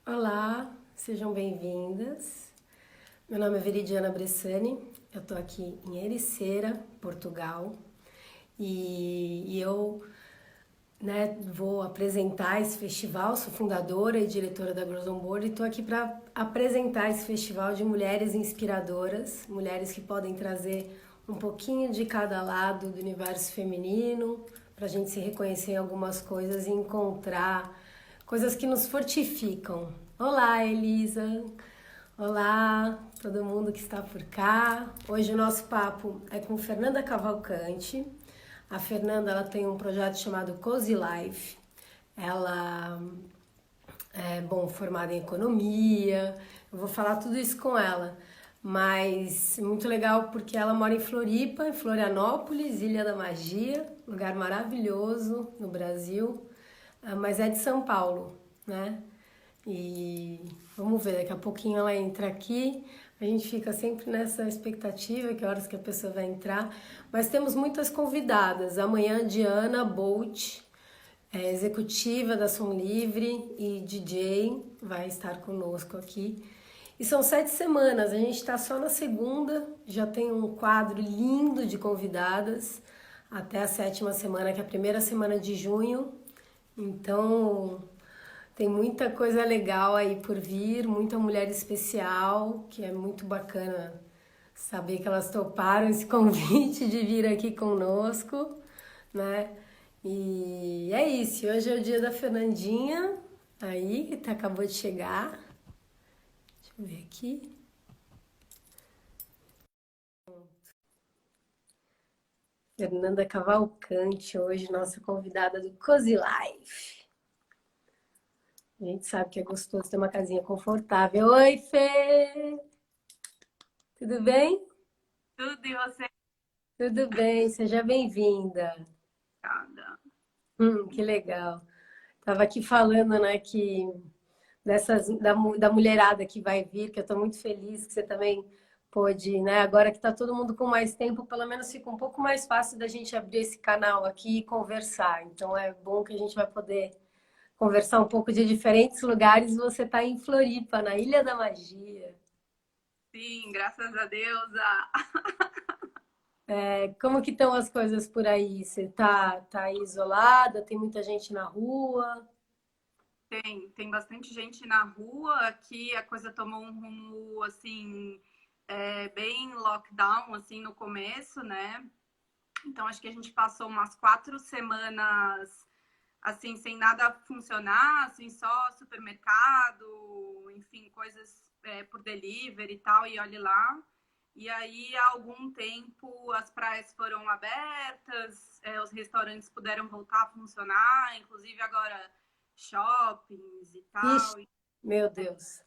Olá, sejam bem-vindas. Meu nome é Veridiana Bressani, eu estou aqui em Ericeira, Portugal, e eu vou apresentar esse festival. Sou fundadora e diretora da Girls on Board e estou aqui para apresentar esse festival de mulheres inspiradoras, mulheres que podem trazer um pouquinho de cada lado do universo feminino, para a gente se reconhecer em algumas coisas e encontrar coisas que nos fortificam. Olá, Elisa! Olá, todo mundo que está por cá. Hoje o nosso papo é com Fernanda Cavalcante. A Fernanda, ela tem um projeto chamado Cozy Life. Ela é, formada em economia. Eu vou falar tudo isso com ela. Mas muito legal porque ela mora em Floripa, em Florianópolis, Ilha da Magia, lugar maravilhoso no Brasil, mas é de São Paulo, né? E vamos ver, daqui a pouquinho ela entra aqui. A gente fica sempre nessa expectativa, que horas que a pessoa vai entrar. Mas temos muitas convidadas. Amanhã, Diana Bolt, executiva da Som Livre e DJ, vai estar conosco aqui. E são 7 semanas, a gente está só na segunda, já tem um quadro lindo de convidadas até a 7ª semana, que é a primeira semana de junho. Então, tem muita coisa legal aí por vir, muita mulher especial, que é muito bacana saber que elas toparam esse convite de vir aqui conosco, né? E é isso, hoje é o dia da Fernandinha, aí, que acabou de chegar. Deixa eu ver aqui. Fernanda Cavalcante, hoje nossa convidada do Cozy Life. A gente sabe que é gostoso ter uma casinha confortável. Oi, Fê! Tudo bem? Tudo e você, Tudo bem, seja bem-vinda. cada. Que legal. Tava aqui falando, né, que da mulherada que vai vir, que eu estou muito feliz que você também pôde, né? Agora que está todo mundo com mais tempo, pelo menos fica um pouco mais fácil da gente abrir esse canal aqui e conversar. Então é bom que a gente vai poder conversar um pouco de diferentes lugares. Você está em Floripa, na Ilha da Magia. Sim, graças a Deus. Como que estão as coisas por aí? Você tá aí isolada? Tem muita gente na rua? Tem bastante gente na rua. Aqui a coisa tomou um rumo, assim, bem lockdown, assim, no começo, né? Então, acho que a gente passou umas 4 semanas, assim, sem nada funcionar, assim, só supermercado, enfim, coisas por delivery e tal, e olhe lá. E aí, há algum tempo, as praias foram abertas, os restaurantes puderam voltar a funcionar, inclusive agora shoppings e Ixi, tal. meu Deus.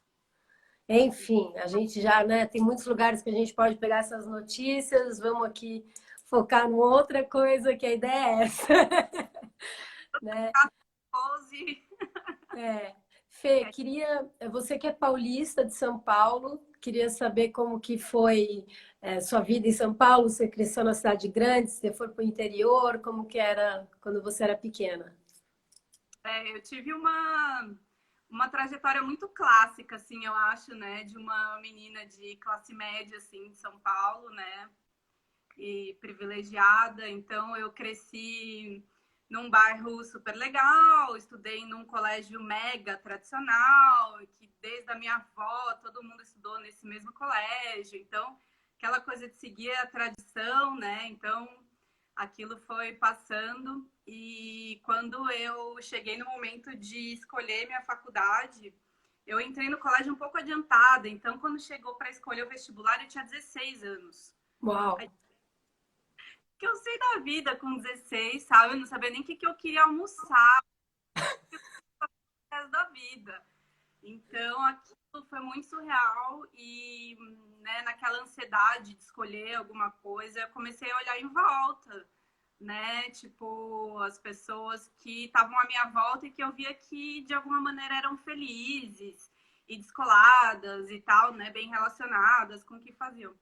Enfim, a gente já, né, tem muitos lugares que a gente pode pegar essas notícias. Vamos aqui focar numa outra coisa, que a ideia é essa, né? Pose. É. Fê, você que é paulista de São Paulo, queria saber como que foi sua vida em São Paulo. Você cresceu na cidade grande, você foi para o interior, como que era quando você era pequena? Eu tive uma trajetória muito clássica, assim, eu acho, né, de uma menina de classe média, assim, de São Paulo, né, e privilegiada. Então, eu cresci num bairro super legal, estudei num colégio mega tradicional, que desde a minha avó todo mundo estudou nesse mesmo colégio. Então, aquela coisa de seguir a tradição, né? Então, aquilo foi passando. E quando eu cheguei no momento de escolher minha faculdade, eu entrei no colégio um pouco adiantada. Então, quando chegou para escolher o vestibular, eu tinha 16 anos. Uau! Que eu sei da vida com 16, sabe? Eu não sabia nem o que eu queria almoçar o resto da vida. Então, aquilo foi muito surreal e, né, naquela ansiedade de escolher alguma coisa, eu comecei a olhar em volta, né? Tipo, as pessoas que estavam à minha volta e que eu via que, de alguma maneira, eram felizes e descoladas e tal, né? Bem relacionadas com o que faziam.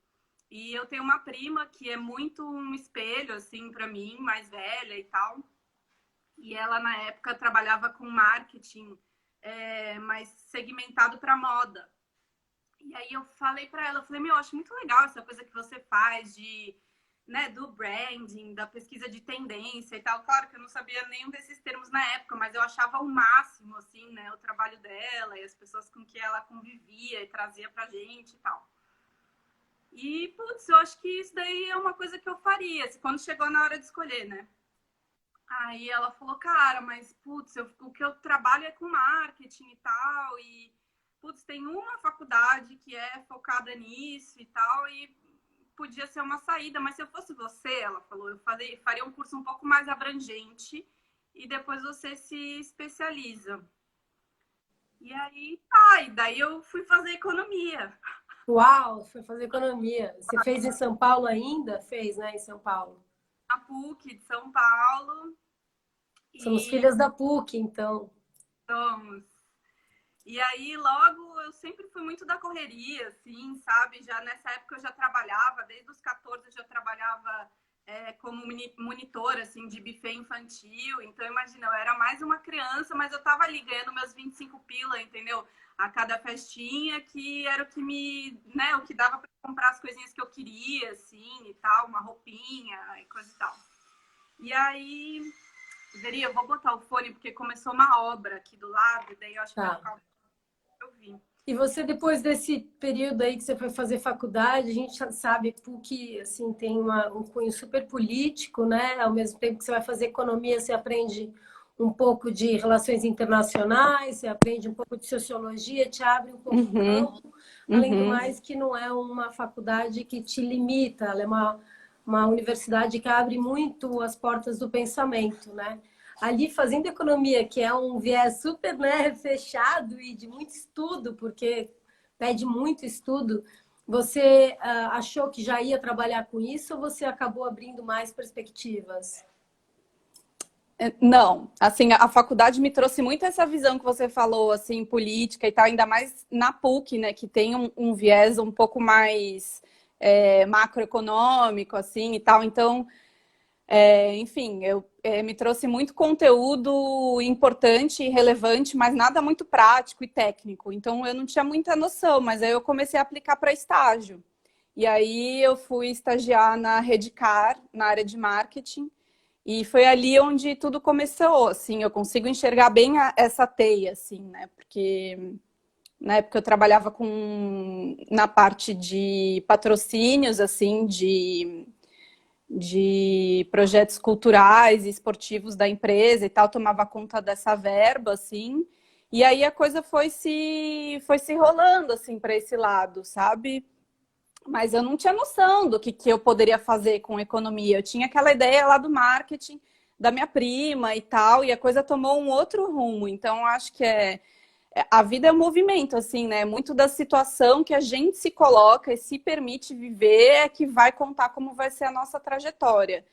E eu tenho uma prima que é muito um espelho, assim, para mim, mais velha e tal. E ela, na época, trabalhava com marketing mais segmentado para moda. E aí eu falei para ela, eu falei, meu, eu acho muito legal essa coisa que você faz de, né, do branding, da pesquisa de tendência e tal. Claro que eu não sabia nenhum desses termos na época, mas eu achava o máximo, assim, né, o trabalho dela e as pessoas com que ela convivia e trazia pra gente e tal. E, putz, eu acho que isso daí é uma coisa que eu faria, quando chegou na hora de escolher, né? Aí ela falou, cara, mas, putz, o que eu trabalho é com marketing e tal, e, putz, tem uma faculdade que é focada nisso e tal, e podia ser uma saída, mas se eu fosse você, ela falou, eu faria um curso um pouco mais abrangente e depois você se especializa. E aí, tá, e daí eu fui fazer economia. Uau, foi fazer economia. Você fez em São Paulo ainda? Fez, né, em São Paulo. Na PUC de São Paulo, Somos e filhas da PUC, então. somos. E aí, logo, eu sempre fui muito da correria, assim, sabe? Já nessa época eu já trabalhava, desde os 14 eu já trabalhava como monitora, assim, de buffet infantil. Então, imagina, eu era mais uma criança, mas eu tava ali ganhando meus 25 pila, entendeu? A cada festinha, que era o que me, né, o que dava para comprar as coisinhas que eu queria, assim, e tal, uma roupinha e coisa e tal. E aí, Veri, eu vou botar o fone porque começou uma obra aqui do lado, e daí eu acho que vai Tá. ficar eu vim. E você, depois desse período aí que você foi fazer faculdade, a gente já sabe que PUC, assim, tem um cunho super político, né? Ao mesmo tempo que você vai fazer economia, você aprende um pouco de relações internacionais, você aprende um pouco de sociologia, te abre um pouco o Uhum, campo. Além do uhum. mais, que não é uma faculdade que te limita, ela é uma universidade que abre muito as portas do pensamento, né? Ali fazendo economia, que é um viés super, né, fechado e de muito estudo, porque pede muito estudo, você achou que já ia trabalhar com isso ou você acabou abrindo mais perspectivas? Não, assim, a faculdade me trouxe muito essa visão que você falou, assim, política e tal, ainda mais na PUC, né, que tem um viés um pouco mais macroeconômico, assim, e tal. Então, enfim, me trouxe muito conteúdo importante e relevante, mas nada muito prático e técnico. Então, eu não tinha muita noção, mas aí eu comecei a aplicar para estágio. E aí eu fui estagiar na Redcar, na área de marketing, e foi ali onde tudo começou, assim, eu consigo enxergar bem essa teia, assim, né? Porque na época eu trabalhava na parte de patrocínios, assim, de projetos culturais e esportivos da empresa e tal, tomava conta dessa verba, assim, e aí a coisa foi se rolando, assim, para esse lado, sabe? Mas eu não tinha noção do que eu poderia fazer com economia. Eu tinha aquela ideia lá do marketing da minha prima e tal, e a coisa tomou um outro rumo. Então, acho que a vida é um movimento, assim, né? Muito da situação que a gente se coloca e se permite viver é que vai contar como vai ser a nossa trajetória.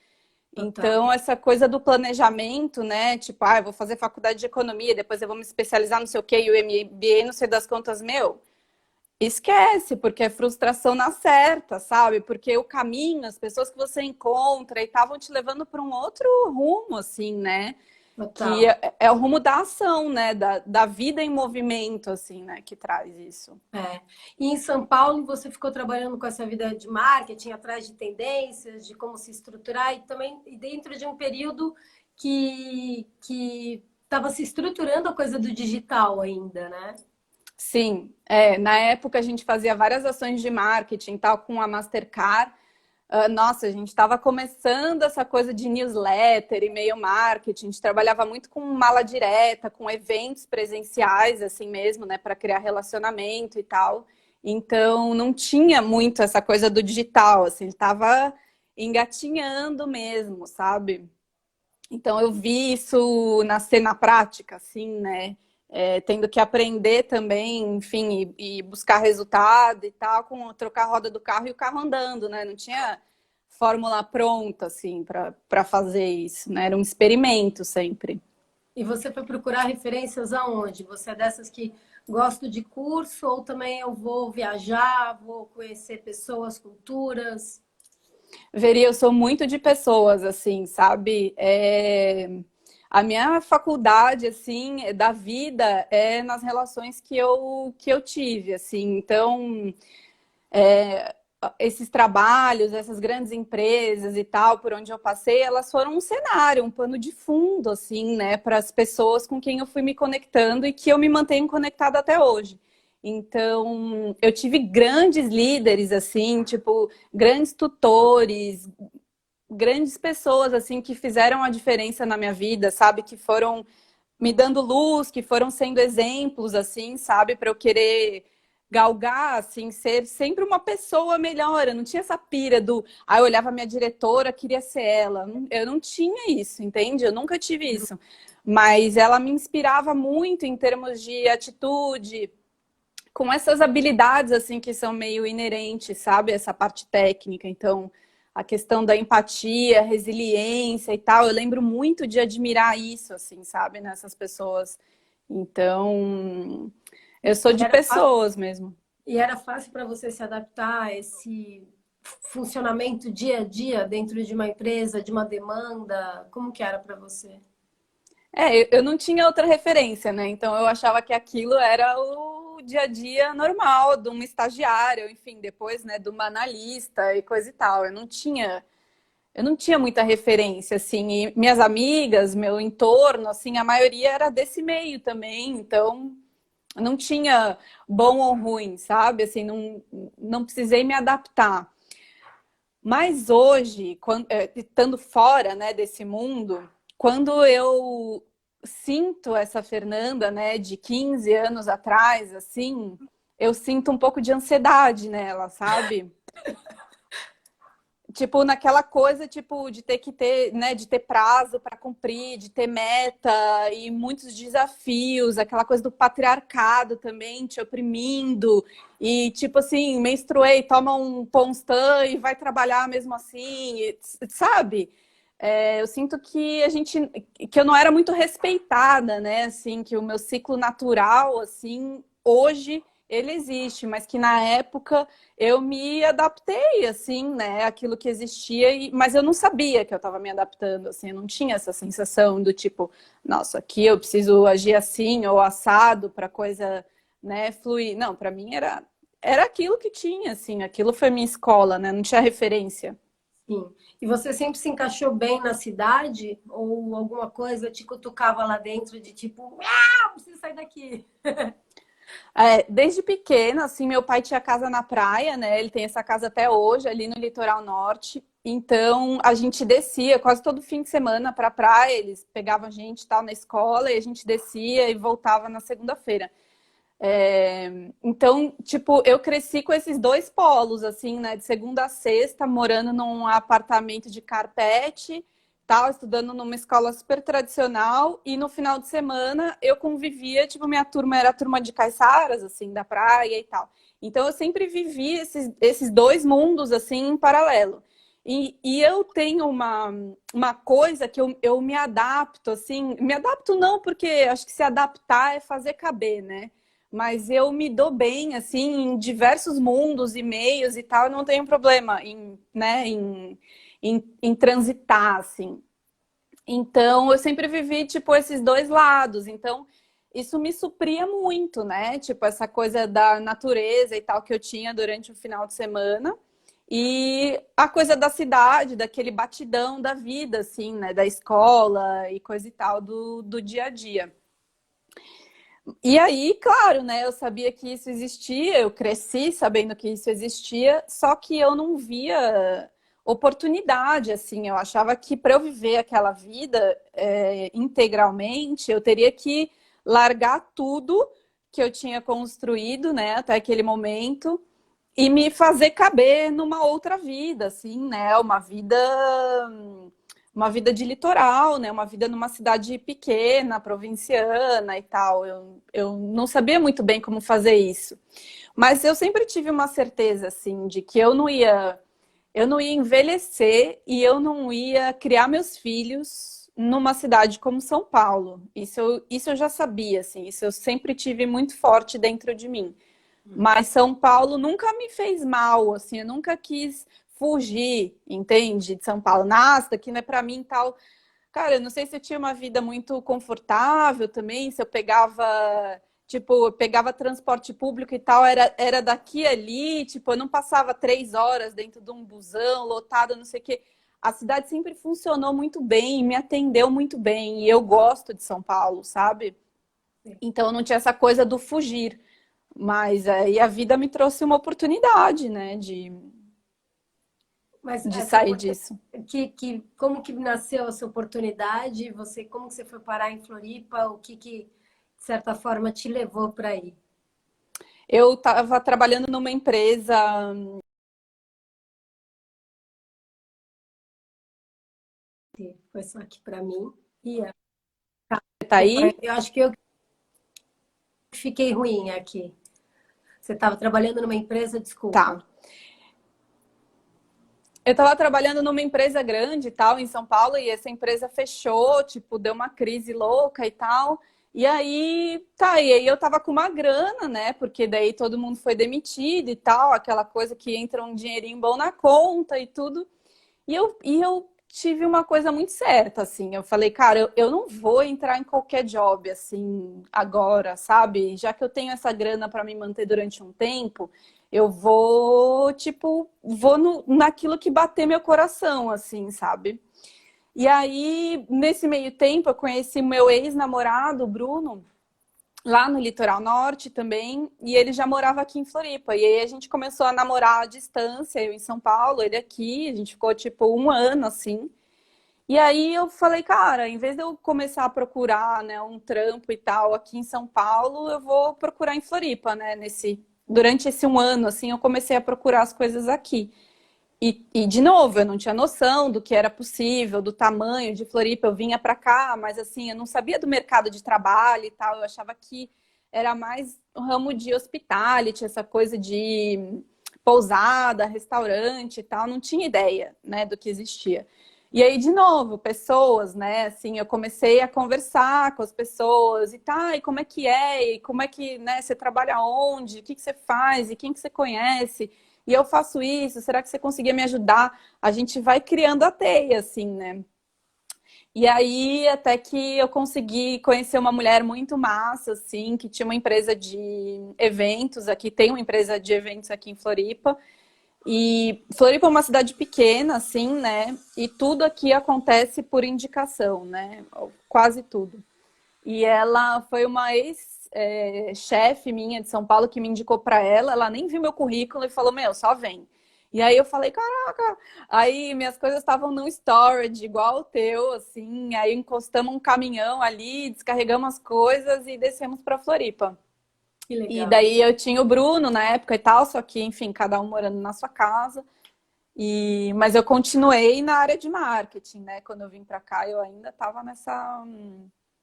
Total. Então, essa coisa do planejamento, né? Tipo, eu vou fazer faculdade de economia, depois eu vou me especializar não sei o quê, e o MBA, não sei das contas, meu. Esquece, porque é frustração na certa, sabe? Porque o caminho, as pessoas que você encontra e estavam te levando para um outro rumo, assim, né? Que Total. é o rumo da ação, né? Da vida em movimento, assim, né? Que traz isso. É. E em São Paulo você ficou trabalhando com essa vida de marketing, atrás de tendências, de como se estruturar e também dentro de um período que estava se estruturando a coisa do digital ainda, né? Sim, na época a gente fazia várias ações de marketing, tal, com a Mastercard. Nossa, a gente estava começando essa coisa de newsletter, e-mail marketing, a gente trabalhava muito com mala direta, com eventos presenciais, assim mesmo, né, para criar relacionamento e tal. Então, não tinha muito essa coisa do digital, assim, estava engatinhando mesmo, sabe? Então, eu vi isso nascer na prática, assim, né? Tendo que aprender também, enfim, e buscar resultado e tal, com trocar a roda do carro e o carro andando, né? Não tinha fórmula pronta, assim, para fazer isso, né? Era um experimento sempre. E você foi procurar referências aonde? Você é dessas que gosto de curso ou também eu vou viajar, vou conhecer pessoas, culturas? Veri, eu sou muito de pessoas, assim, sabe? a minha faculdade, assim, da vida é nas relações que eu tive, assim. Então, esses trabalhos, essas grandes empresas e tal, por onde eu passei, elas foram um cenário, um pano de fundo, assim, né, para as pessoas com quem eu fui me conectando e que eu me mantenho conectada até hoje. Então, eu tive grandes líderes, assim, tipo, grandes tutores, grandes pessoas, assim, que fizeram a diferença na minha vida, sabe? Que foram me dando luz, que foram sendo exemplos, assim, sabe? Para eu querer galgar, assim, ser sempre uma pessoa melhor. Eu não tinha essa pira do... eu olhava a minha diretora, queria ser ela. Eu não tinha isso, entende? Eu nunca tive isso. Mas ela me inspirava muito em termos de atitude, com essas habilidades, assim, que são meio inerentes, sabe? Essa parte técnica. Então, a questão da empatia, resiliência e tal, eu lembro muito de admirar isso, assim, sabe? Nessas pessoas. Então, eu sou E de era fácil, pessoas mesmo. e era fácil para você se adaptar a esse funcionamento dia a dia dentro de uma empresa, de uma demanda? Como que era para você? Eu não tinha outra referência, né? Então eu achava que aquilo era o dia a dia normal de uma estagiária, enfim, depois, né, de uma analista e coisa e tal. Eu não tinha muita referência, assim, e minhas amigas, meu entorno, assim, a maioria era desse meio também, então não tinha bom ou ruim, sabe? Assim, não precisei me adaptar. Mas hoje, estando fora, né, desse mundo, quando eu sinto essa Fernanda, né, de 15 anos atrás, assim, eu sinto um pouco de ansiedade nela, sabe? Tipo, naquela coisa, tipo, de ter que ter, né, de ter prazo para cumprir, de ter meta e muitos desafios, aquela coisa do patriarcado também te oprimindo e, tipo assim, menstruei, toma um Ponstan e vai trabalhar mesmo assim, sabe? Eu sinto que que eu não era muito respeitada, né, assim, que o meu ciclo natural, assim, hoje ele existe, mas que na época eu me adaptei, assim, né, aquilo que existia, mas eu não sabia que eu estava me adaptando, assim, eu não tinha essa sensação do tipo, nossa, aqui eu preciso agir assim ou assado para coisa, né, fluir. Não, para mim era aquilo que tinha, assim, aquilo foi minha escola, né, não tinha referência. Sim. E você sempre se encaixou bem na cidade? Ou alguma coisa te cutucava lá dentro de tipo, ah, preciso sair daqui? Desde pequena, assim, meu pai tinha casa na praia, né? Ele tem essa casa até hoje, ali no litoral norte. Então, a gente descia quase todo fim de semana para a praia. Eles pegavam a gente tal na escola e a gente descia e voltava na segunda-feira. Então, tipo, eu cresci com esses dois polos, assim, né? De segunda a sexta, morando num apartamento de carpete, tal, estudando numa escola super tradicional. E no final de semana eu convivia, tipo, minha turma era a turma de caiçaras, assim, da praia e tal. Então, eu sempre vivi esses dois mundos, assim, em paralelo. E eu tenho uma coisa que eu me adapto, assim, me adapto não, porque acho que se adaptar é fazer caber, né? Mas eu me dou bem, assim, em diversos mundos e meios e tal, eu não tenho problema em, né, em transitar, assim. Então, eu sempre vivi, tipo, esses dois lados. Então, isso me supria muito, né? Tipo, essa coisa da natureza e tal que eu tinha durante o final de semana. E a coisa da cidade, daquele batidão da vida, assim, né? Da escola e coisa e tal, do dia a dia. E aí, claro, né? Eu sabia que isso existia, eu cresci sabendo que isso existia, só que eu não via oportunidade, assim. Eu achava que para eu viver aquela vida integralmente, eu teria que largar tudo que eu tinha construído, né, até aquele momento, e me fazer caber numa outra vida, assim, né? Uma vida de litoral, né? Uma vida numa cidade pequena, provinciana e tal. Eu não sabia muito bem como fazer isso. Mas eu sempre tive uma certeza, assim, de que eu não ia envelhecer e eu não ia criar meus filhos numa cidade como São Paulo. Isso eu já sabia, assim, isso eu sempre tive muito forte dentro de mim. Mas São Paulo nunca me fez mal, assim, eu nunca quis fugir, entende? De São Paulo. Nossa, aqui não é para mim tal. cara, eu não sei se eu tinha uma vida muito confortável também, se eu pegava, tipo, eu pegava transporte público e tal, era daqui ali, tipo, eu não passava 3 horas dentro de um busão lotado, não sei o quê. A cidade sempre funcionou muito bem, me atendeu muito bem, e eu gosto de São Paulo, sabe? Então não tinha essa coisa do fugir. Mas aí a vida me trouxe uma oportunidade, né, Mas de essa sair oportunidade, disso. como que nasceu essa oportunidade? Como que você foi parar em Floripa? O que de certa forma, te levou para aí? Eu estava trabalhando numa empresa. Foi só aqui para mim. Tá aí? Eu acho que eu fiquei ruim aqui. Você estava trabalhando numa empresa, desculpa. Tá. Eu estava trabalhando numa empresa grande e tal, em São Paulo, e essa empresa fechou, tipo, deu uma crise louca e tal. E aí, tá, e aí eu tava com uma grana, né? Porque daí todo mundo foi demitido e tal, aquela coisa que entra um dinheirinho bom na conta e tudo. E eu tive uma coisa muito certa, assim. Eu falei, cara, eu não vou entrar em qualquer job, assim, agora, sabe? Já que eu tenho essa grana para me manter durante um tempo, eu vou, tipo, naquilo que bater meu coração, assim, sabe? E aí, nesse meio tempo, eu conheci meu ex-namorado, Bruno, lá no Litoral Norte também, e ele já morava aqui em Floripa. E aí a gente começou a namorar à distância, eu em São Paulo, ele aqui, a gente ficou tipo um ano assim. E aí eu falei, cara, em vez de eu começar a procurar, né, um trampo e tal aqui em São Paulo, eu vou procurar em Floripa, né, durante esse um ano assim, eu comecei a procurar as coisas aqui. De novo, eu não tinha noção do que era possível, do tamanho de Floripa. Eu vinha para cá, mas assim, eu não sabia do mercado de trabalho e tal. Eu achava que era mais o ramo de hospitality, essa coisa de pousada, restaurante e tal. Não tinha ideia, né, do que existia. E aí, de novo, pessoas, né, assim, eu comecei a conversar com as pessoas e tá, e como é que é? E como é que, né, você trabalha onde? O que que você faz? E quem que você conhece? E eu faço isso, será que você conseguia me ajudar? A gente vai criando a teia, assim, né? E aí, até que eu consegui conhecer uma mulher muito massa, assim, que tinha uma empresa de eventos aqui, tem uma empresa de eventos aqui em Floripa. E Floripa é uma cidade pequena, assim, né? E tudo aqui acontece por indicação, né? Quase tudo. E ela foi uma ex-chefe minha de São Paulo que me indicou para ela. Ela nem viu meu currículo e falou: Meu, só vem. E aí eu falei: Caraca. Aí minhas coisas estavam no storage, igual o teu, assim. Aí encostamos um caminhão ali, descarregamos as coisas e descemos para Floripa. Que E legal. daí eu tinha o Bruno na época e tal, só que, enfim, cada um morando na sua casa. Mas eu continuei na área de marketing, né? Quando eu vim para cá, eu ainda estava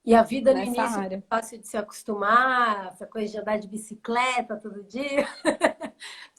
E a vida no nessa início área. foi fácil de se acostumar, essa coisa de andar de bicicleta todo dia.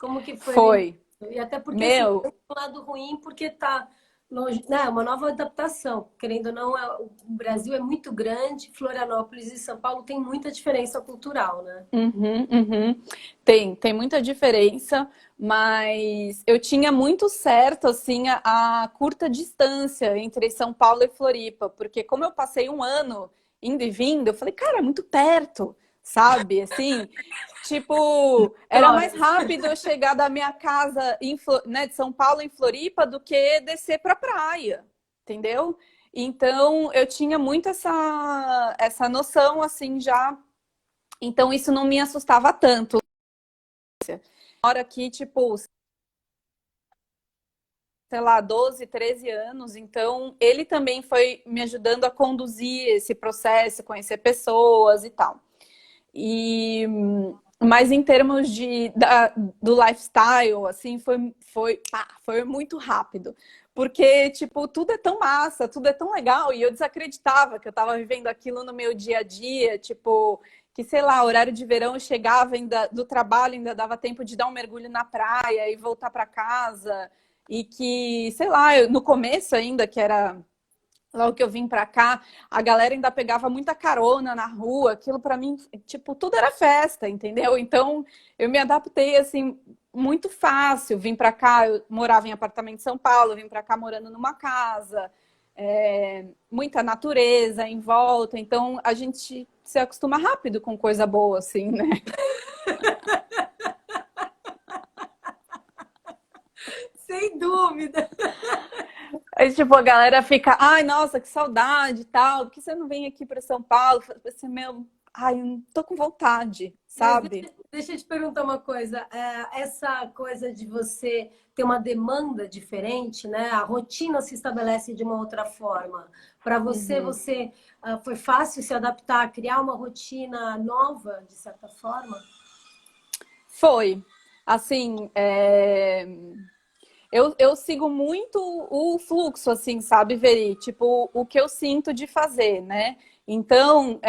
Como que foi no início? Foi. E até porque assim, Meu, tem um lado ruim porque tá longe, né? Uma nova adaptação. Querendo ou não, o Brasil é muito grande, Florianópolis e São Paulo tem muita diferença cultural, né? uhum, uhum. Tem muita diferença, mas eu tinha muito certo assim a curta distância entre São Paulo e Floripa, porque como eu passei um ano indo e vindo, eu falei, cara, é muito perto, sabe? Assim, tipo, era mais Horas. rápido eu chegar da minha casa né, de São Paulo em Floripa do que descer para a praia, entendeu? Então eu tinha muito essa noção assim já. Então isso não me assustava tanto. Hora aqui, tipo, sei lá, 12, 13 anos, então ele também foi me ajudando a conduzir esse processo, conhecer pessoas e tal. E mas em termos do lifestyle, assim, foi muito rápido. Porque, tipo, tudo é tão massa, tudo é tão legal, e eu desacreditava que eu estava vivendo aquilo no meu dia a dia, tipo, que, sei lá, horário de verão eu chegava ainda do trabalho, ainda dava tempo de dar um mergulho na praia e voltar para casa, e que, sei lá, no começo ainda, que era logo que eu vim pra cá, a galera ainda pegava muita carona na rua, aquilo pra mim, tipo, tudo era festa, entendeu? Então, eu me adaptei, assim, muito fácil. Vim pra cá, eu morava em apartamento em São Paulo, vim pra cá morando numa casa. muita natureza em volta, então a gente se acostuma rápido com coisa boa, assim, né? Sem dúvida. Aí, tipo, a galera fica, ai, nossa, que saudade e tal, por que você não vem aqui para São Paulo? Você, meu, ai, eu não tô com vontade, sabe? Deixa eu te perguntar uma coisa. Essa coisa de você ter uma demanda diferente, né? A rotina se estabelece de uma outra forma. Para você, foi fácil se adaptar, criar uma rotina nova, de certa forma? Foi. Assim, eu sigo muito o fluxo, assim, sabe, Veri? Tipo, o que eu sinto de fazer, né? Então,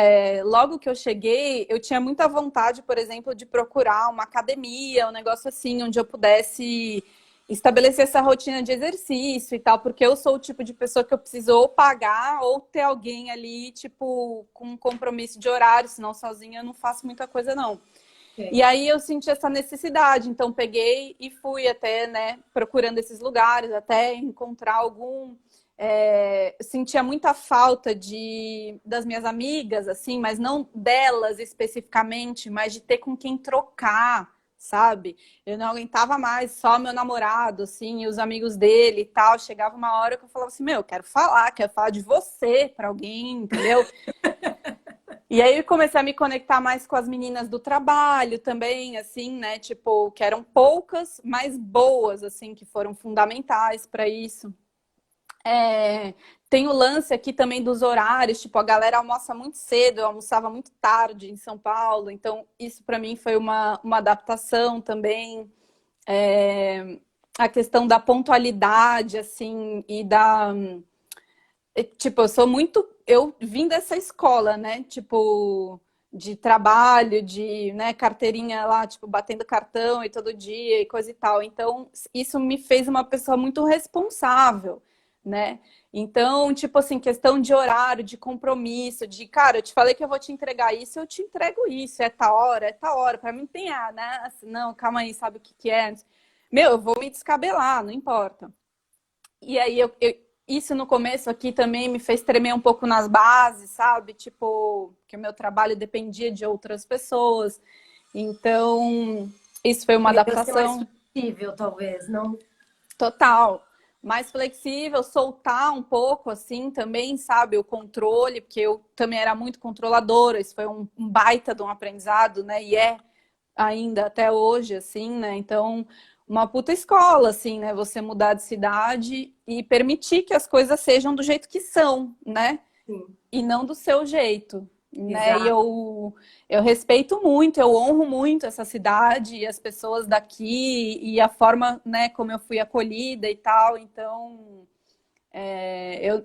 logo que eu cheguei, eu tinha muita vontade, por exemplo, de procurar uma academia, um negócio assim, onde eu pudesse estabelecer essa rotina de exercício e tal, porque eu sou o tipo de pessoa que eu preciso ou pagar ou ter alguém ali, tipo, com um compromisso de horário, senão sozinha eu não faço muita coisa, não. E aí eu senti essa necessidade, então peguei e fui até, né, procurando esses lugares, até encontrar algum. Sentia muita falta das minhas amigas, assim, mas não delas especificamente, mas de ter com quem trocar, sabe? Eu não aguentava mais só meu namorado, assim, e os amigos dele e tal. Chegava uma hora que eu falava assim, meu, quero falar de você para alguém, entendeu? E aí eu comecei a me conectar mais com as meninas do trabalho também, assim, né? Tipo, que eram poucas, mas boas, assim, que foram fundamentais para isso. Tem o lance aqui também dos horários, tipo, a galera almoça muito cedo, eu almoçava muito tarde em São Paulo, então isso para mim foi uma adaptação também. A questão da pontualidade, assim, e tipo, eu vim dessa escola, né? Tipo, de trabalho, de, né, carteirinha lá, tipo, batendo cartão e todo dia e coisa e tal. Então, isso me fez uma pessoa muito responsável, né? Então, tipo assim, questão de horário, de compromisso, de, cara, eu te falei que eu vou te entregar isso, eu te entrego isso, é tal hora, é tal hora. Pra mim tem né? Assim, não, calma aí, sabe o que que é? Meu, eu vou me descabelar, não importa. E aí, isso no começo aqui também me fez tremer um pouco nas bases, sabe? Tipo, que o meu trabalho dependia de outras pessoas. Então, isso foi uma Devia ser mais adaptação flexível, talvez, não? total. Mais flexível, soltar um pouco, assim, também, sabe? O controle, porque eu também era muito controladora. Isso foi um baita de um aprendizado, né? E ainda até hoje, assim, né? Então, uma puta escola, assim, né? Você mudar de cidade e permitir que as coisas sejam do jeito que são, né? Sim. E não do seu jeito, né? E Exato. eu respeito muito, eu honro muito essa cidade e as pessoas daqui e a forma, né, como eu fui acolhida e tal. Então,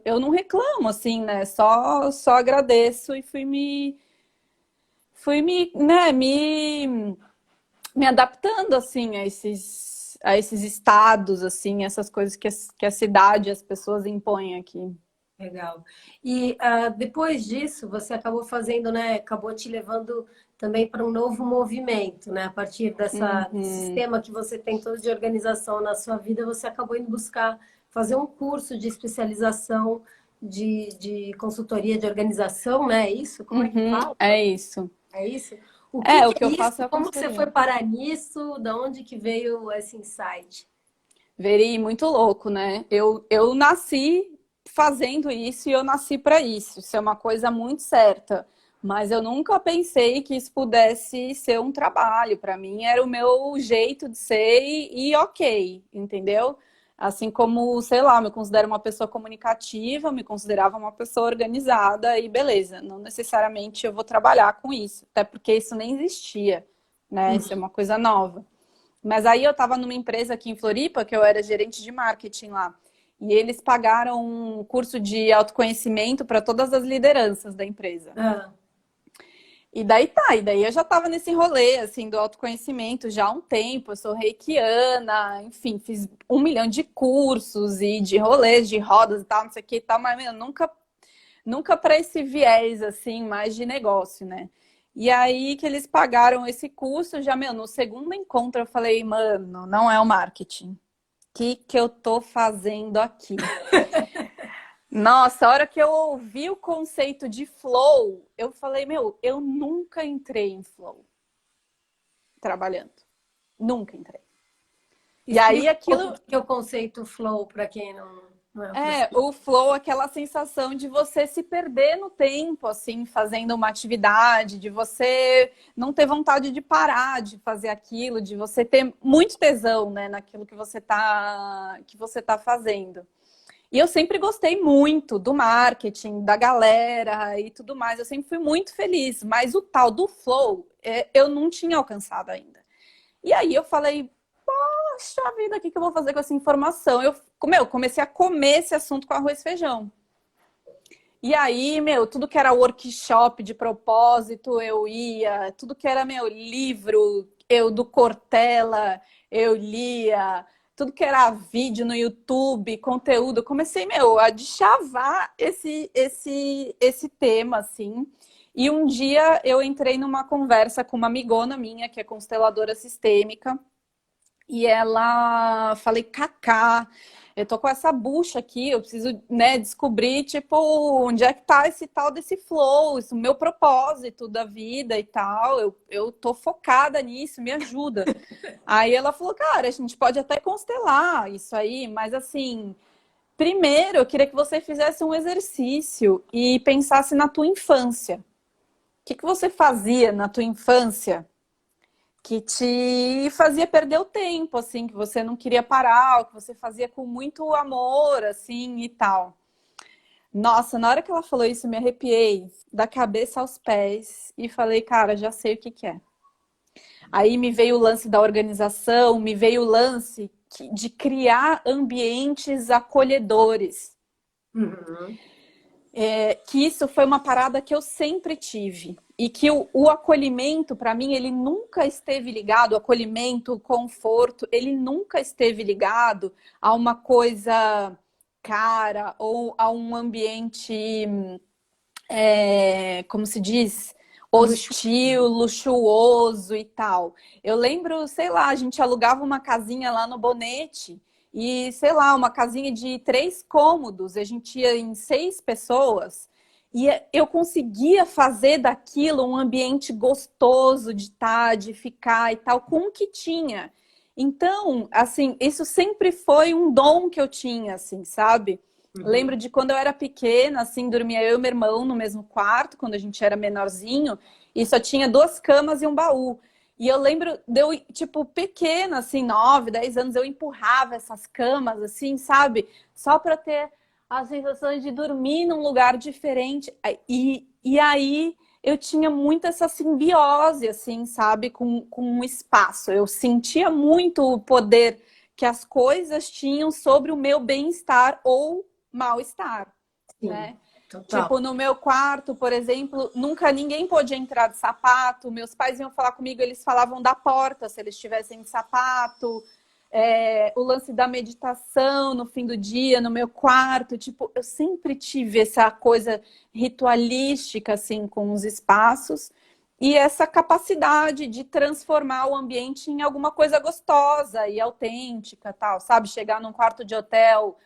eu não reclamo, assim, né? Só agradeço e né, me adaptando assim a esses estados, assim, essas coisas que a cidade, as pessoas impõem aqui. Legal. E depois disso, você acabou fazendo, né? Acabou te levando também para um novo movimento, né? A partir desse sistema que você tem todo de organização na sua vida, você acabou indo buscar fazer um curso de especialização de consultoria de organização, né? É isso? Como é que fala? É isso. É isso? O que O que que é eu isso? faço é a Como que você foi consultoria. parar nisso? Da onde que veio esse insight? Veri, muito louco, né? Eu nasci fazendo isso e eu nasci para isso. Isso é uma coisa muito certa. Mas eu nunca pensei que isso pudesse ser um trabalho. Para mim era o meu jeito de ser e ok, entendeu? Assim como, sei lá, me considero uma pessoa comunicativa, me considerava uma pessoa organizada e beleza. Não necessariamente eu vou trabalhar com isso, até porque isso nem existia, né? Isso é uma coisa nova. Mas aí eu estava numa empresa aqui em Floripa, que eu era gerente de marketing lá. E eles pagaram um curso de autoconhecimento para todas as lideranças da empresa. Ah, E daí eu já estava nesse rolê, assim, do autoconhecimento já há um tempo. Eu sou reikiana, enfim, fiz 1 milhão de cursos e de rolês, de rodas e tal, não sei o que e tal, mas meu, nunca para esse viés, assim, mais de negócio, né? E aí que eles pagaram esse curso, já, meu, no segundo encontro eu falei, mano, não é o marketing. O que eu tô fazendo aqui? Nossa, a hora que eu ouvi o conceito de flow, eu falei, meu, eu nunca entrei em flow trabalhando. Nunca entrei. E aí Explica um pouco aquilo o que é o conceito flow para quem não é o o flow, aquela sensação de você se perder no tempo, assim, fazendo uma atividade, de você não ter vontade de parar de fazer aquilo, de você ter muito tesão, né, naquilo que você tá fazendo. E eu sempre gostei muito do marketing, da galera e tudo mais. Eu sempre fui muito feliz, mas o tal do flow eu não tinha alcançado ainda. E aí eu falei, poxa vida, o que eu vou fazer com essa informação? Comecei a comer esse assunto com arroz e feijão. E aí, tudo que era workshop de propósito, eu ia, tudo que era meu livro, eu do Cortella, eu lia, tudo que era vídeo no YouTube, conteúdo, eu comecei, a deschavar esse tema, assim. E um dia eu entrei numa conversa com uma amigona minha, que é consteladora sistêmica, e ela, falei, Cacá, eu tô com essa bucha aqui, eu preciso, né, descobrir, tipo, onde é que tá esse tal desse flow, o meu propósito da vida e tal, eu tô focada nisso, me ajuda. Aí ela falou, cara, a gente pode até constelar isso aí, mas assim, primeiro eu queria que você fizesse um exercício e pensasse na tua infância. O que você fazia na tua infância que te fazia perder o tempo, assim, que você não queria parar, que você fazia com muito amor, assim, e tal. Nossa, na hora que ela falou isso, eu me arrepiei da cabeça aos pés e falei, cara, já sei o que que é. Aí me veio o lance da organização, me veio o lance de criar ambientes acolhedores. Uhum. Que isso foi uma parada que eu sempre tive. E que o acolhimento, para mim, ele nunca esteve ligado, o acolhimento, o conforto, ele nunca esteve ligado a uma coisa cara ou a um ambiente, como se diz, hostil, luxuoso e tal. Eu lembro, sei lá, a gente alugava uma casinha lá no Bonete e, sei lá, uma casinha de 3 cômodos, a gente ia em 6 pessoas e eu conseguia fazer daquilo um ambiente gostoso de estar, de ficar e tal, com o que tinha. Então, assim, isso sempre foi um dom que eu tinha, assim, sabe? Lembro de quando eu era pequena, assim, dormia eu e meu irmão no mesmo quarto, quando a gente era menorzinho, e só tinha 2 camas e um baú. E eu lembro de eu, tipo, pequena, assim, 9, 10 anos, eu empurrava essas camas, assim, sabe? Só para ter a sensação de dormir num lugar diferente. E aí eu tinha muito essa simbiose, assim, sabe? Com o espaço. Eu sentia muito o poder que as coisas tinham sobre o meu bem-estar ou mal-estar, né? Total. Tipo, no meu quarto, por exemplo, nunca ninguém pôde entrar de sapato. Meus pais iam falar comigo, eles falavam da porta se eles estivessem de sapato. O lance da meditação no fim do dia, no meu quarto. Tipo, eu sempre tive essa coisa ritualística, assim, com os espaços. E essa capacidade de transformar o ambiente em alguma coisa gostosa e autêntica, tal, sabe? Chegar num quarto de hotel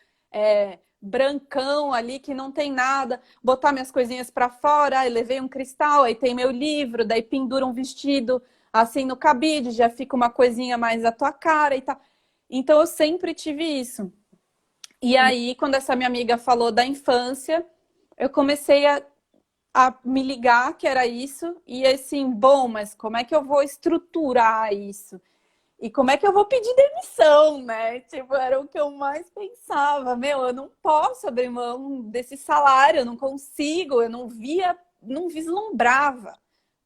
brancão ali que não tem nada, botar minhas coisinhas para fora, aí levei um cristal, aí tem meu livro, daí pendura um vestido assim no cabide, já fica uma coisinha mais à tua cara e tal. Então eu sempre tive isso. E aí, quando essa minha amiga falou da infância, eu comecei a me ligar que era isso, e assim, bom, mas como é que eu vou estruturar isso? E como é que eu vou pedir demissão, né? Tipo, era o que eu mais pensava. Eu não posso abrir mão desse salário, eu não consigo, eu não via, não vislumbrava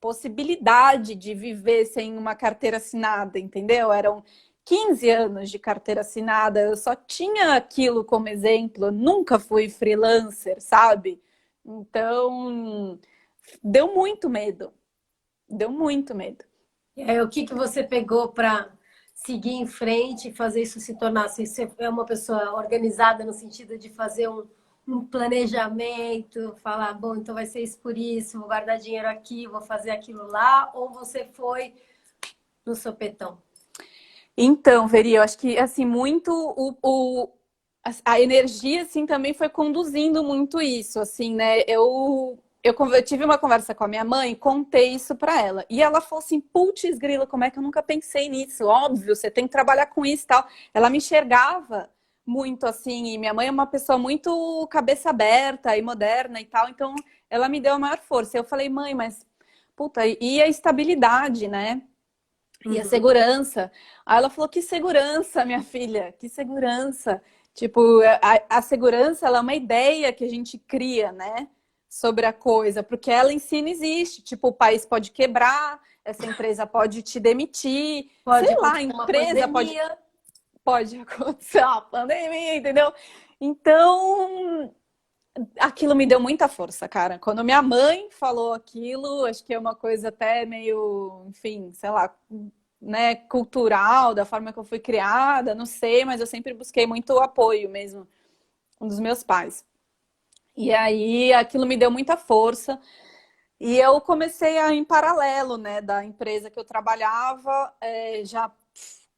possibilidade de viver sem uma carteira assinada, entendeu? Eram 15 anos de carteira assinada, eu só tinha aquilo como exemplo, eu nunca fui freelancer, sabe? Então, deu muito medo. Deu muito medo. E aí, o que você pegou para seguir em frente e fazer isso se tornar? Se você é uma pessoa organizada no sentido de fazer um planejamento, falar, bom, então vai ser isso por isso, vou guardar dinheiro aqui, vou fazer aquilo lá, ou você foi no sopetão? Então, Veri, eu acho que assim, muito a energia, assim, também foi conduzindo muito isso, assim, né? Eu tive uma conversa com a minha mãe, contei isso para ela. E ela falou assim, putz, grila, como é que eu nunca pensei nisso? Óbvio, você tem que trabalhar com isso e tal. Ela me enxergava muito assim, e minha mãe é uma pessoa muito cabeça aberta e moderna e tal, então ela me deu a maior força. Eu falei, mãe, mas, puta, e a estabilidade, né? E a Uhum. segurança. Aí ela falou, que segurança, minha filha, que segurança. Tipo, a segurança, ela é uma ideia que a gente cria, né? Sobre a coisa, porque ela em si não existe. Tipo, o país pode quebrar, essa empresa pode te demitir, Pode sei lá, a acontecer uma empresa pandemia. pode acontecer uma pandemia, entendeu? Então, aquilo me deu muita força, cara. Quando minha mãe falou aquilo, acho que é uma coisa até meio, enfim, sei lá, né, cultural, da forma que eu fui criada, não sei, mas eu sempre busquei muito apoio mesmo dos meus pais. E aí aquilo me deu muita força. E eu comecei a, em paralelo, né, da empresa que eu trabalhava, já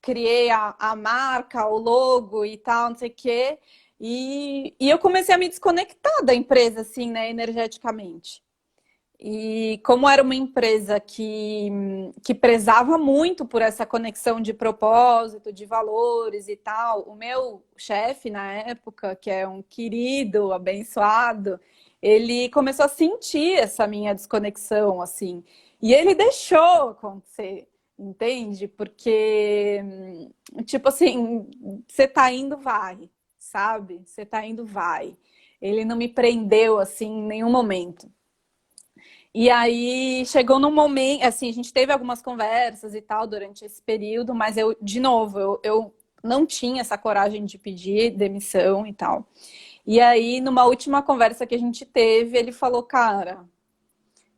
criei a marca, o logo e tal, não sei o quê. E eu comecei a me desconectar da empresa, assim, né, energeticamente. E como era uma empresa que prezava muito por essa conexão de propósito, de valores e tal, o meu chefe na época, que é um querido, abençoado, ele começou a sentir essa minha desconexão, assim. E ele deixou acontecer, entende? Porque, tipo assim, você tá indo, vai, sabe? Você tá indo, vai. Ele não me prendeu, assim, em nenhum momento. E aí chegou num momento, assim, a gente teve algumas conversas e tal durante esse período, mas eu, de novo, eu não tinha essa coragem de pedir demissão e tal. E aí, numa última conversa que a gente teve, ele falou, cara,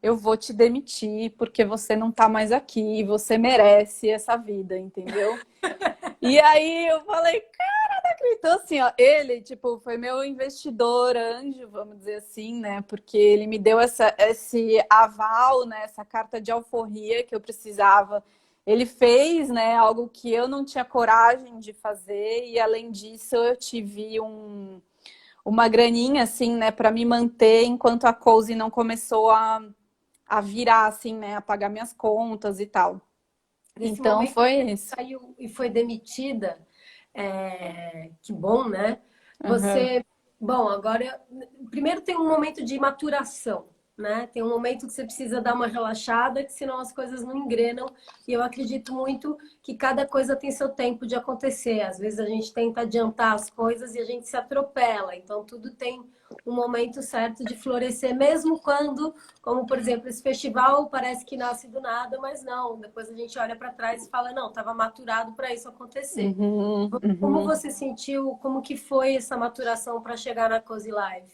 eu vou te demitir porque você não tá mais aqui, você merece essa vida, entendeu? E aí eu falei, então, assim, ó, ele, tipo, foi meu investidor anjo, vamos dizer assim, né? Porque ele me deu esse aval, né? Essa carta de alforria que eu precisava. Ele fez, né? Algo que eu não tinha coragem de fazer. E, além disso, eu tive uma graninha, assim, né? Para me manter enquanto a Cozy não começou a virar, assim, né? A pagar minhas contas e tal. Nesse Então, momento foi que você isso. saiu e foi demitida, que bom, né? Uhum. Você, bom, agora, primeiro tem um momento de maturação, né? Tem um momento que você precisa dar uma relaxada, que senão as coisas não engrenam. E eu acredito muito que cada coisa tem seu tempo de acontecer. Às vezes a gente tenta adiantar as coisas e a gente se atropela. Então tudo tem um momento certo de florescer, mesmo quando, como por exemplo, esse festival parece que nasce do nada, mas não. Depois a gente olha para trás e fala, não, estava maturado para isso acontecer. Uhum, Como uhum. você sentiu, como que foi essa maturação para chegar na Cozy Live?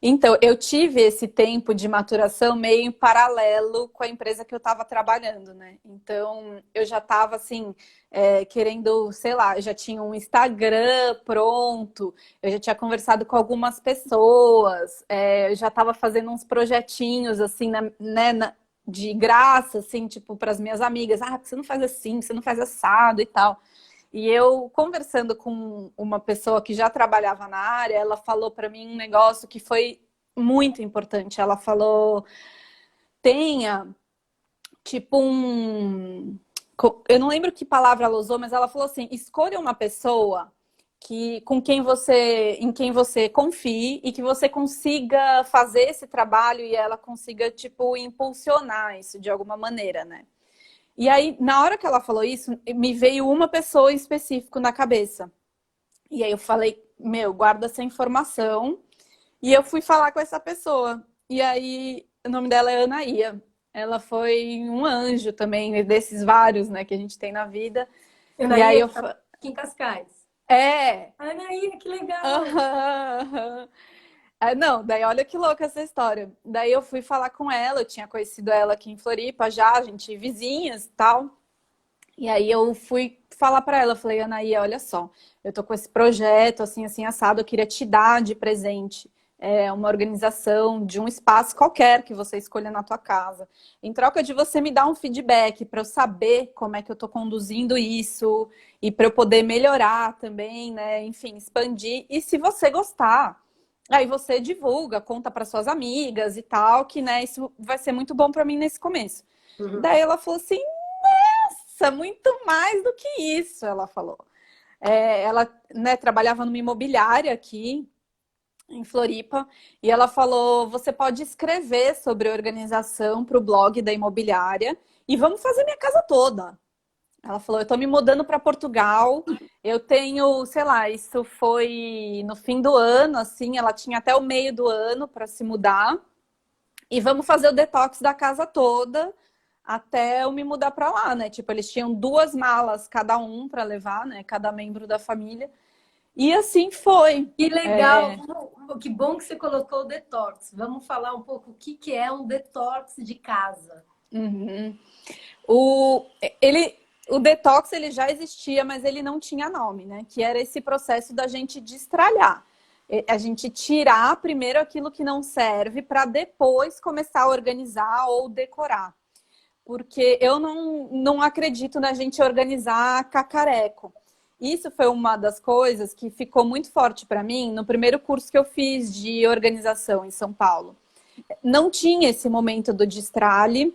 Então, eu tive esse tempo de maturação meio em paralelo com a empresa que eu estava trabalhando, né? Então, eu já estava assim, querendo, sei lá, eu já tinha um Instagram pronto, eu já tinha conversado com algumas pessoas, eu já estava fazendo uns projetinhos, assim, de graça, assim, tipo, para as minhas amigas, você não faz assim, você não faz assado e tal. E eu, conversando com uma pessoa que já trabalhava na área, ela falou para mim um negócio que foi muito importante. Ela falou: tenha, tipo, eu não lembro que palavra ela usou, mas ela falou assim: escolha uma pessoa em quem você confie e que você consiga fazer esse trabalho e ela consiga, tipo, impulsionar isso de alguma maneira, né? E aí, na hora que ela falou isso, me veio uma pessoa em específico na cabeça. E aí eu falei, meu, guarda essa informação. E eu fui falar com essa pessoa. E aí, o nome dela é Anaía. Ela foi um anjo também, desses vários, né, que a gente tem na vida. E aí Anaí, eu... que tá aqui em Cascais. É! Anaí, que legal! Aham. Não, daí olha que louca essa história. Daí eu fui falar com ela, eu tinha conhecido ela aqui em Floripa já, a gente vizinhas e tal. E aí eu fui falar para ela, falei, Anaí, olha só, eu tô com esse projeto assim, assim, assado, eu queria te dar de presente uma organização de um espaço qualquer que você escolha na tua casa. Em troca de você me dar um feedback para eu saber como é que eu estou conduzindo isso e para eu poder melhorar também, né? Enfim, expandir. E se você gostar, aí você divulga, conta para suas amigas e tal, que, né, isso vai ser muito bom para mim nesse começo. Daí ela falou assim, nossa, muito mais do que isso, ela falou. Ela, né, trabalhava numa imobiliária aqui em Floripa, e ela falou, você pode escrever sobre organização para o blog da imobiliária e vamos fazer minha casa toda. Ela falou, eu tô me mudando para Portugal, eu tenho, sei lá, isso foi no fim do ano, assim, ela tinha até o meio do ano para se mudar, e vamos fazer o detox da casa toda até eu me mudar para lá, né? Tipo, eles tinham 2 malas cada um para levar, né? Cada membro da família. E assim foi. Que legal! Que bom que você colocou o detox. Vamos falar um pouco o que é um detox de casa. Uhum. O detox ele já existia, mas ele não tinha nome, né? Que era esse processo da gente destralhar. A gente tirar primeiro aquilo que não serve para depois começar a organizar ou decorar. Porque eu não acredito na gente organizar cacareco. Isso foi uma das coisas que ficou muito forte para mim no primeiro curso que eu fiz de organização em São Paulo. Não tinha esse momento do destralhe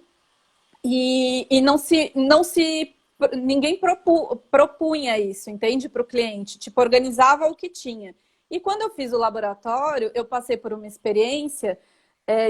e ninguém propunha isso, entende? Para o cliente, tipo, organizava o que tinha. E quando eu fiz o laboratório, eu passei por uma experiência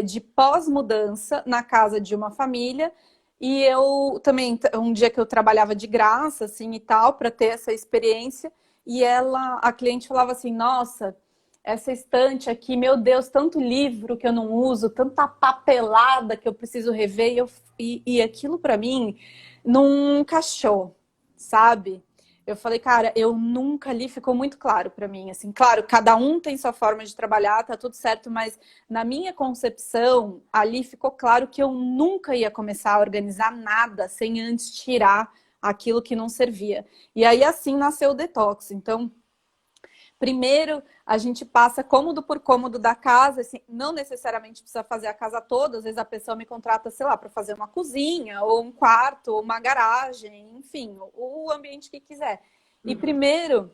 de pós-mudança na casa de uma família. E eu também, um dia que eu trabalhava de graça, assim, e tal, para ter essa experiência, e a cliente falava assim, nossa, essa estante aqui, meu Deus, tanto livro que eu não uso, tanta papelada que eu preciso rever, e aquilo para mim não encaixou, sabe? Eu falei, cara, eu nunca li, ficou muito claro para mim, assim, claro, cada um tem sua forma de trabalhar, tá tudo certo, mas na minha concepção, ali ficou claro que eu nunca ia começar a organizar nada sem antes tirar aquilo que não servia. E aí, assim, nasceu o detox. Então, primeiro, a gente passa cômodo por cômodo da casa, assim, não necessariamente precisa fazer a casa toda, às vezes a pessoa me contrata, sei lá, para fazer uma cozinha, ou um quarto, ou uma garagem, enfim, o ambiente que quiser. E primeiro,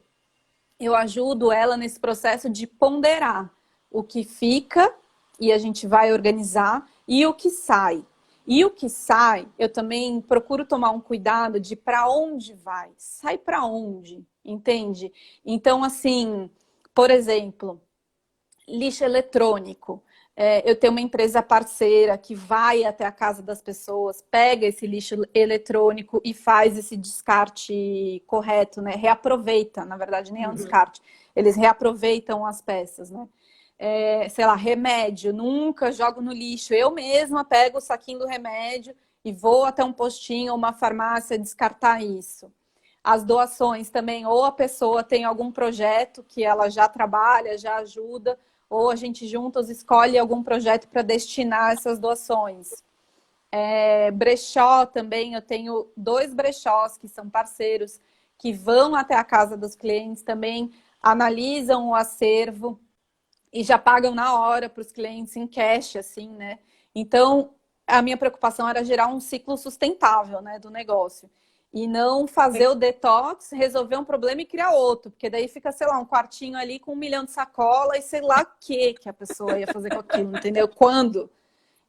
eu ajudo ela nesse processo de ponderar o que fica, e a gente vai organizar, e o que sai. E o que sai, eu também procuro tomar um cuidado de para onde vai, sai para onde, entende? Então, assim, por exemplo, lixo eletrônico. Eu tenho uma empresa parceira que vai até a casa das pessoas, pega esse lixo eletrônico e faz esse descarte correto, né? Reaproveita, na verdade, nem é um descarte. Eles reaproveitam as peças, né? Sei lá, remédio, nunca jogo no lixo. Eu mesma pego o saquinho do remédio e vou até um postinho ou uma farmácia descartar isso. As doações também, ou a pessoa tem algum projeto que ela já trabalha, já ajuda, ou a gente juntos escolhe algum projeto para destinar essas doações. Brechó também, eu tenho 2 brechós que são parceiros, que vão até a casa dos clientes também, analisam o acervo e já pagam na hora para os clientes em cash, assim, né? Então, a minha preocupação era gerar um ciclo sustentável, né, do negócio. E não fazer o detox, resolver um problema e criar outro. Porque daí fica, sei lá, um quartinho ali com 1 milhão de sacola e sei lá o que a pessoa ia fazer com aquilo, entendeu? Quando?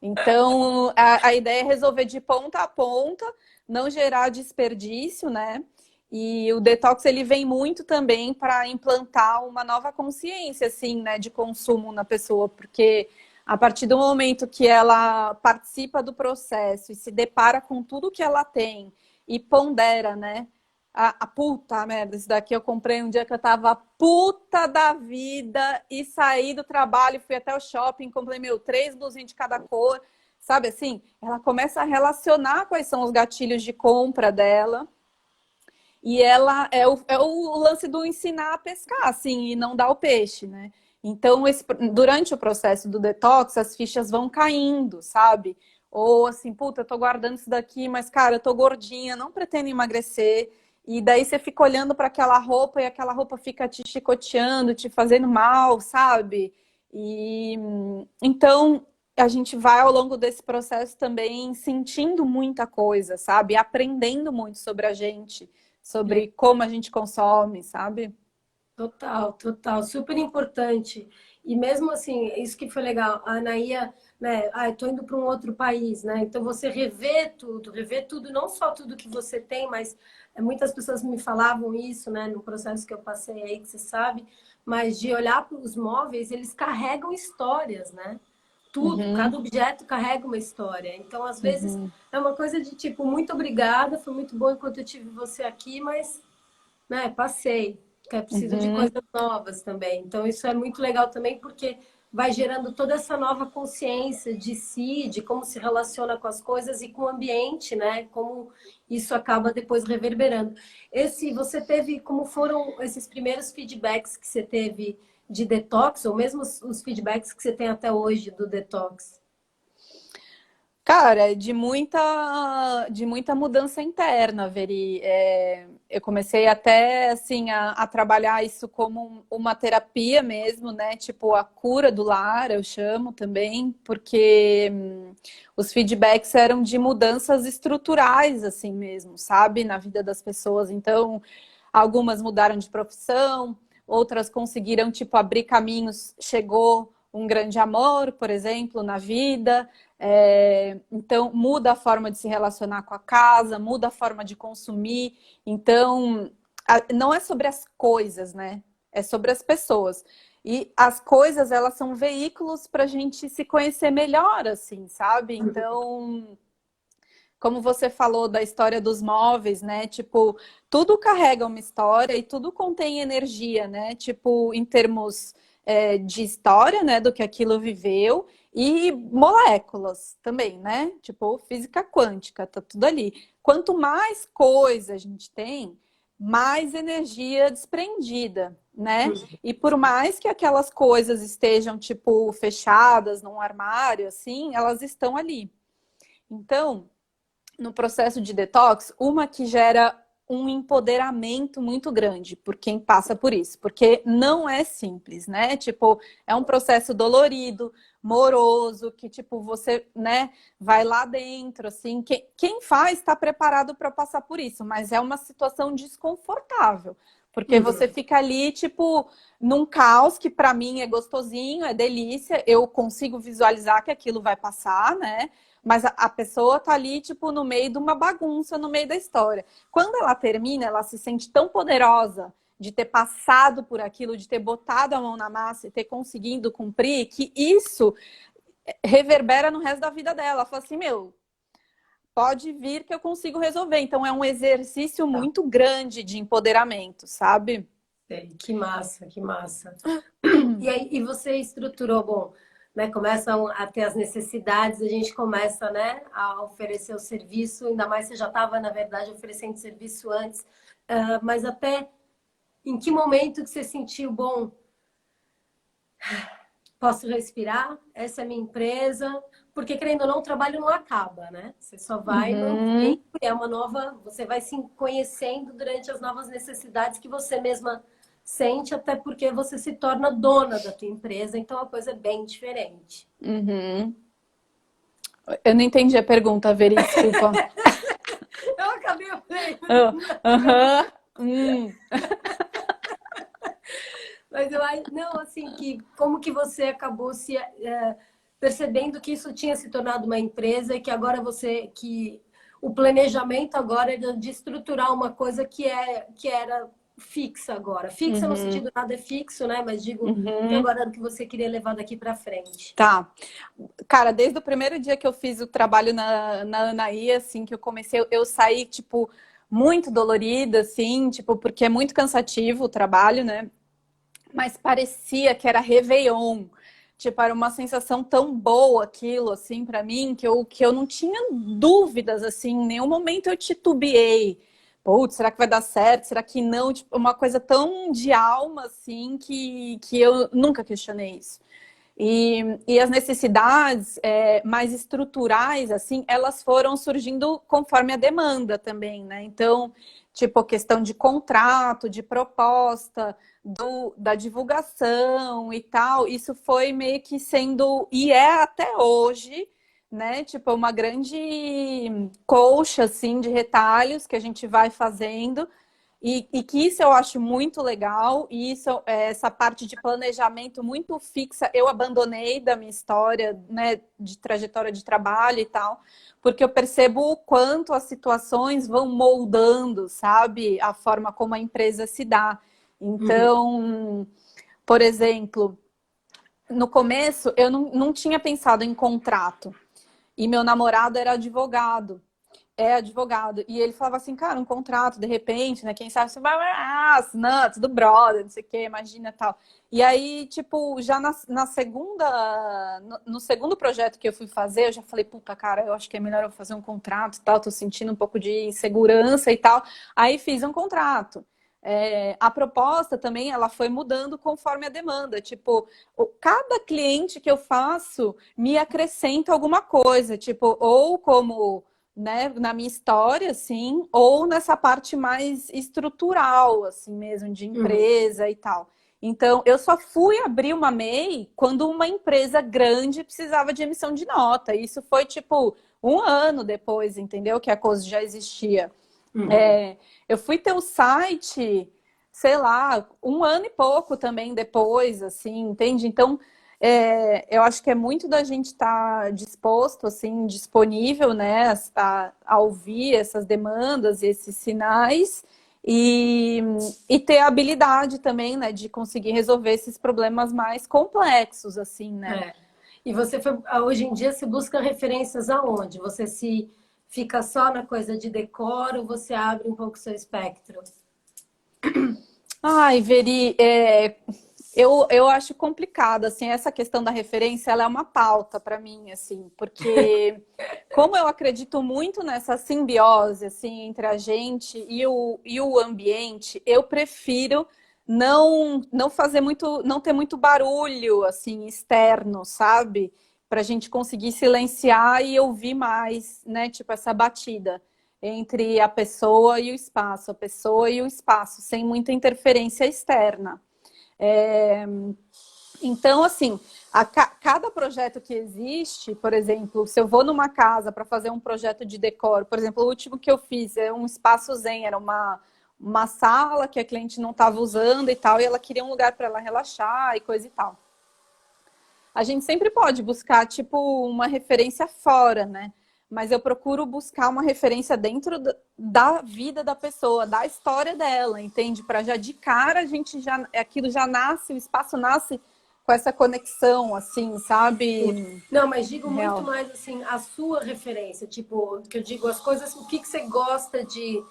Então, a ideia é resolver de ponta a ponta, não gerar desperdício, né? E o detox, ele vem muito também para implantar uma nova consciência, assim, né, de consumo na pessoa. Porque a partir do momento que ela participa do processo e se depara com tudo que ela tem, e pondera, né? A puta merda, isso daqui eu comprei um dia que eu tava puta da vida e saí do trabalho, fui até o shopping, comprei 3 blusinhas de cada cor, sabe assim? Ela começa a relacionar quais são os gatilhos de compra dela e ela é o lance do ensinar a pescar, assim, e não dar o peixe, né? Então, durante o processo do detox, as fichas vão caindo, sabe? Ou assim, puta, eu tô guardando isso daqui, mas, cara, eu tô gordinha, não pretendo emagrecer. E daí você fica olhando para aquela roupa e aquela roupa fica te chicoteando, te fazendo mal, sabe? E então a gente vai ao longo desse processo também sentindo muita coisa, sabe? Aprendendo muito sobre a gente, sobre como a gente consome, sabe? Total, total, super importante. E mesmo assim, isso que foi legal, a Anaía, né? Ah, eu tô indo para um outro país, né? Então você rever tudo, não só tudo que você tem, mas muitas pessoas me falavam isso, né? No processo que eu passei aí, que você sabe, mas de olhar para os móveis, eles carregam histórias, né? Tudo, Uhum, cada objeto carrega uma história. Então, às vezes, uhum, é uma coisa de tipo, muito obrigada, foi muito bom enquanto eu tive você aqui, mas né, passei, que eu preciso de uhum. coisas novas também. Então, isso é muito legal também, porque vai gerando toda essa nova consciência de si, de como se relaciona com as coisas e com o ambiente, né? Como isso acaba depois reverberando. Você teve, como foram esses primeiros feedbacks que você teve de detox, ou mesmo os feedbacks que você tem até hoje do detox? Cara, de muita mudança interna, Veri. Eu comecei até assim a trabalhar isso como uma terapia mesmo, né? Tipo a cura do lar, eu chamo também, porque os feedbacks eram de mudanças estruturais, assim mesmo, sabe, na vida das pessoas. Então, algumas mudaram de profissão, outras conseguiram tipo abrir caminhos, chegou um grande amor, por exemplo, na vida. Então, muda a forma de se relacionar com a casa, muda a forma de consumir. Então, não é sobre as coisas, né? É sobre as pessoas. E as coisas, elas são veículos para a gente se conhecer melhor, assim, sabe? Então, como você falou da história dos móveis, né? Tipo, tudo carrega uma história e tudo contém energia, né? Tipo, em termos de história, né? Do que aquilo viveu e moléculas também, né? Tipo, física quântica, tá tudo ali. Quanto mais coisa a gente tem, mais energia desprendida, né? E por mais que aquelas coisas estejam, tipo, fechadas num armário, assim, elas estão ali. Então, no processo de detox, uma que gera um empoderamento muito grande por quem passa por isso, porque não é simples, né? Tipo, é um processo dolorido, moroso, que tipo você, né, vai lá dentro, assim, quem faz está preparado para passar por isso, mas é uma situação desconfortável. Porque você Uhum. fica ali, tipo, num caos que para mim é gostosinho, é delícia, eu consigo visualizar que aquilo vai passar, né? Mas a pessoa tá ali, tipo, no meio de uma bagunça, no meio da história. Quando ela termina, ela se sente tão poderosa de ter passado por aquilo, de ter botado a mão na massa e ter conseguido cumprir, que isso reverbera no resto da vida dela. Ela fala assim, meu, pode vir que eu consigo resolver. Então é um exercício Tá. muito grande de empoderamento, sabe? Sei. Que massa, que massa. E aí, e você estruturou, bom, né? Começam a ter as necessidades, a gente começa, né, a oferecer o serviço, ainda mais você já estava, na verdade, oferecendo serviço antes, mas até em que momento que você sentiu, bom, posso respirar, essa é a minha empresa, porque querendo ou não, o trabalho não acaba, né? Você só vai mantendo, Uhum. é uma nova, você vai se conhecendo durante as novas necessidades que você mesma sente, até porque você se torna dona da tua empresa, então a coisa é bem diferente. Uhum. Eu não entendi a pergunta, Veri, desculpa. Eu acabei aprendendo, Ah, aham. mas eu acho, não, assim, que como que você acabou se percebendo que isso tinha se tornado uma empresa e que agora que o planejamento agora é de estruturar uma coisa que era fixa agora. Fixa no Uhum. sentido nada é fixo, né? Mas digo que Uhum. agora era o que você queria levar daqui para frente. Tá. Cara, desde o primeiro dia que eu fiz o trabalho na Anaí, assim, que eu comecei, eu saí, tipo, muito dolorida, assim, tipo, porque é muito cansativo o trabalho, né? Mas parecia que era Réveillon. Tipo, era uma sensação tão boa aquilo, assim, pra mim, que eu não tinha dúvidas, assim, em nenhum momento eu titubeei. Putz, será que vai dar certo? Será que não? Tipo, uma coisa tão de alma, assim, que eu nunca questionei isso. E as necessidades mais estruturais, assim, elas foram surgindo conforme a demanda também, né? Então, tipo, a questão de contrato, de proposta, da divulgação e tal, isso foi meio que sendo, e é até hoje, né? Tipo, uma grande colcha, assim, de retalhos que a gente vai fazendo. E que isso eu acho muito legal, e isso, essa parte de planejamento muito fixa, eu abandonei da minha história, né, de trajetória de trabalho e tal, porque eu percebo o quanto as situações vão moldando, sabe, a forma como a empresa se dá. Então, por exemplo, no começo eu não tinha pensado em contrato, e meu namorado era advogado. É advogado. E ele falava assim, cara, um contrato, de repente, né? Quem sabe você vai assinar, tudo brother, não sei o quê, imagina tal. E aí, tipo, já na segunda, no segundo projeto que eu fui fazer, eu já falei, puta, cara, eu acho que é melhor eu fazer um contrato e tal, tô sentindo um pouco de insegurança e tal. Aí fiz um contrato. A proposta também, ela foi mudando conforme a demanda. Tipo, cada cliente que eu faço me acrescenta alguma coisa, tipo, ou como, né, na minha história, assim, ou nessa parte mais estrutural, assim mesmo, de empresa e tal. Então, eu só fui abrir uma MEI quando uma empresa grande precisava de emissão de nota. Isso foi, tipo, um ano depois, entendeu? Que a coisa já existia. Eu fui ter o site, sei lá, um ano e pouco também depois, assim, entende? Então, eu acho que é muito da gente estar disposto, assim, disponível, né, a ouvir essas demandas, esses sinais e ter a habilidade também, né, de conseguir resolver esses problemas mais complexos, assim, né? E você foi, hoje em dia se busca referências aonde? Você se fica só na coisa de decor ou você abre um pouco o seu espectro? Ai, Veri, eu acho complicado, assim, essa questão da referência, ela é uma pauta para mim, assim, porque como eu acredito muito nessa simbiose, assim, entre a gente e o ambiente, eu prefiro não fazer muito, não ter muito barulho, assim, externo, sabe? Para a gente conseguir silenciar e ouvir mais, né, tipo, essa batida entre a pessoa e o espaço, a pessoa e o espaço, sem muita interferência externa. Então, assim, cada projeto que existe, por exemplo, se eu vou numa casa para fazer um projeto de decor, por exemplo, o último que eu fiz é um espaço zen, era uma sala que a cliente não estava usando e tal, e ela queria um lugar para ela relaxar e coisa e tal. A gente sempre pode buscar, tipo, uma referência fora, né? Mas eu procuro buscar uma referência dentro da vida da pessoa, da história dela, entende? Para já de cara a gente já aquilo já nasce, o espaço nasce com essa conexão, assim, sabe? Não, mas digo muito Real. mais assim, a sua referência, tipo, que eu digo as coisas, o que que você gosta de,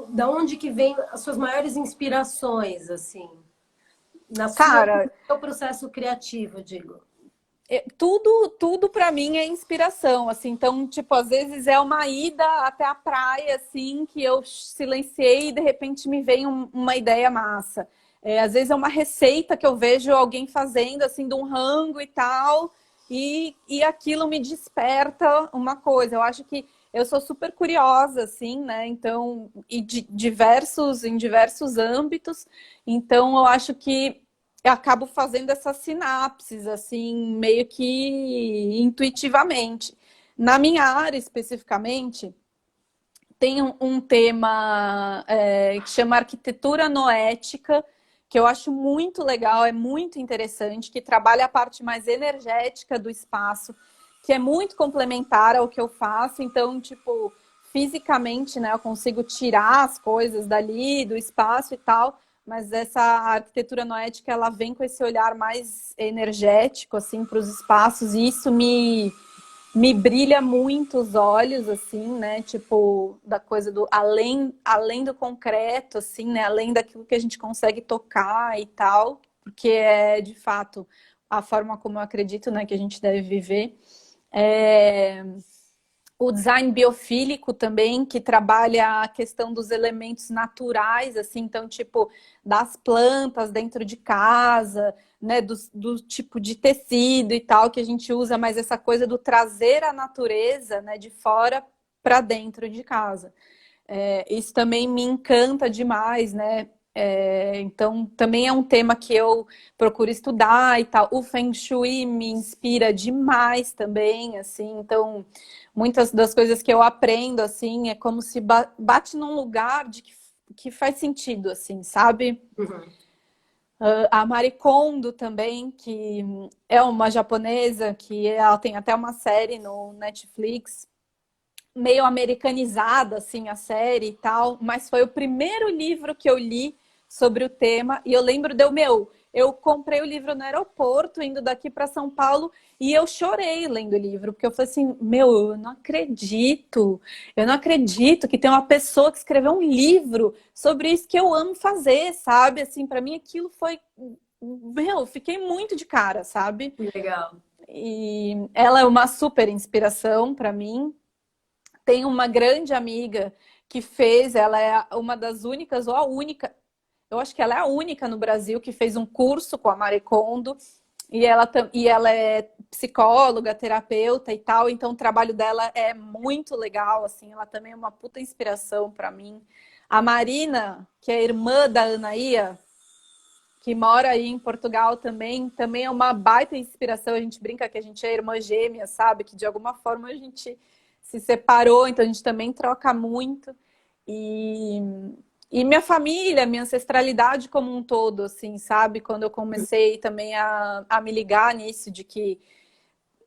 da onde que vem as suas maiores inspirações, assim, no Cara, seu processo criativo, eu digo. tudo para mim é inspiração, assim. Então, tipo, às vezes é uma ida até a praia, assim, que eu silenciei e de repente me vem uma ideia massa. Às vezes é uma receita que eu vejo alguém fazendo, assim, de um rango e tal, e aquilo me desperta uma coisa. Eu acho que eu sou super curiosa, assim, né? Então, em diversos âmbitos. Então, eu acho que eu acabo fazendo essas sinapses, assim, meio que intuitivamente. Na minha área, especificamente, tem um tema que chama arquitetura noética, que eu acho muito legal, é muito interessante, que trabalha a parte mais energética do espaço, que é muito complementar ao que eu faço. Então, tipo, fisicamente, né, eu consigo tirar as coisas dali, do espaço e tal, mas essa arquitetura noética, ela vem com esse olhar mais energético, assim, para os espaços, e isso me brilha muito os olhos, assim, né? Tipo, da coisa do além do concreto, assim, né? Além daquilo que a gente consegue tocar e tal, porque é, de fato, a forma como eu acredito, né, que a gente deve viver. O design biofílico também, que trabalha a questão dos elementos naturais, assim, então, tipo, das plantas dentro de casa, né, do tipo de tecido e tal que a gente usa, mas essa coisa do trazer a natureza, né, de fora para dentro de casa. Isso também me encanta demais, né? Então, também é um tema que eu procuro estudar e tal. O Feng Shui me inspira demais também, assim. Então, muitas das coisas que eu aprendo, assim, é como se bate num lugar que faz sentido, assim, sabe? Uhum. A Marie Kondo também, que é uma japonesa, que ela tem até uma série no Netflix, meio americanizada, assim, a série e tal, mas foi o primeiro livro que eu li sobre o tema, e eu lembro eu comprei o livro no aeroporto, indo daqui para São Paulo, e eu chorei lendo o livro, porque eu falei assim, eu não acredito que tem uma pessoa que escreveu um livro sobre isso que eu amo fazer, sabe? Assim, para mim aquilo foi, fiquei muito de cara, sabe? Legal. E ela é uma super inspiração para mim. Tem uma grande amiga que ela é uma das únicas, ou a única, eu acho que ela é a única no Brasil que fez um curso com a Marie Kondo, e ela é psicóloga, terapeuta e tal, então o trabalho dela é muito legal, assim, ela também é uma puta inspiração para mim. A Marina, que é irmã da Anaía, que mora aí em Portugal também é uma baita inspiração. A gente brinca que a gente é irmã gêmea, sabe? Que de alguma forma a gente se separou, então a gente também troca muito. E, e minha família, minha ancestralidade como um todo, assim, sabe? Quando eu comecei também a me ligar nisso, de que,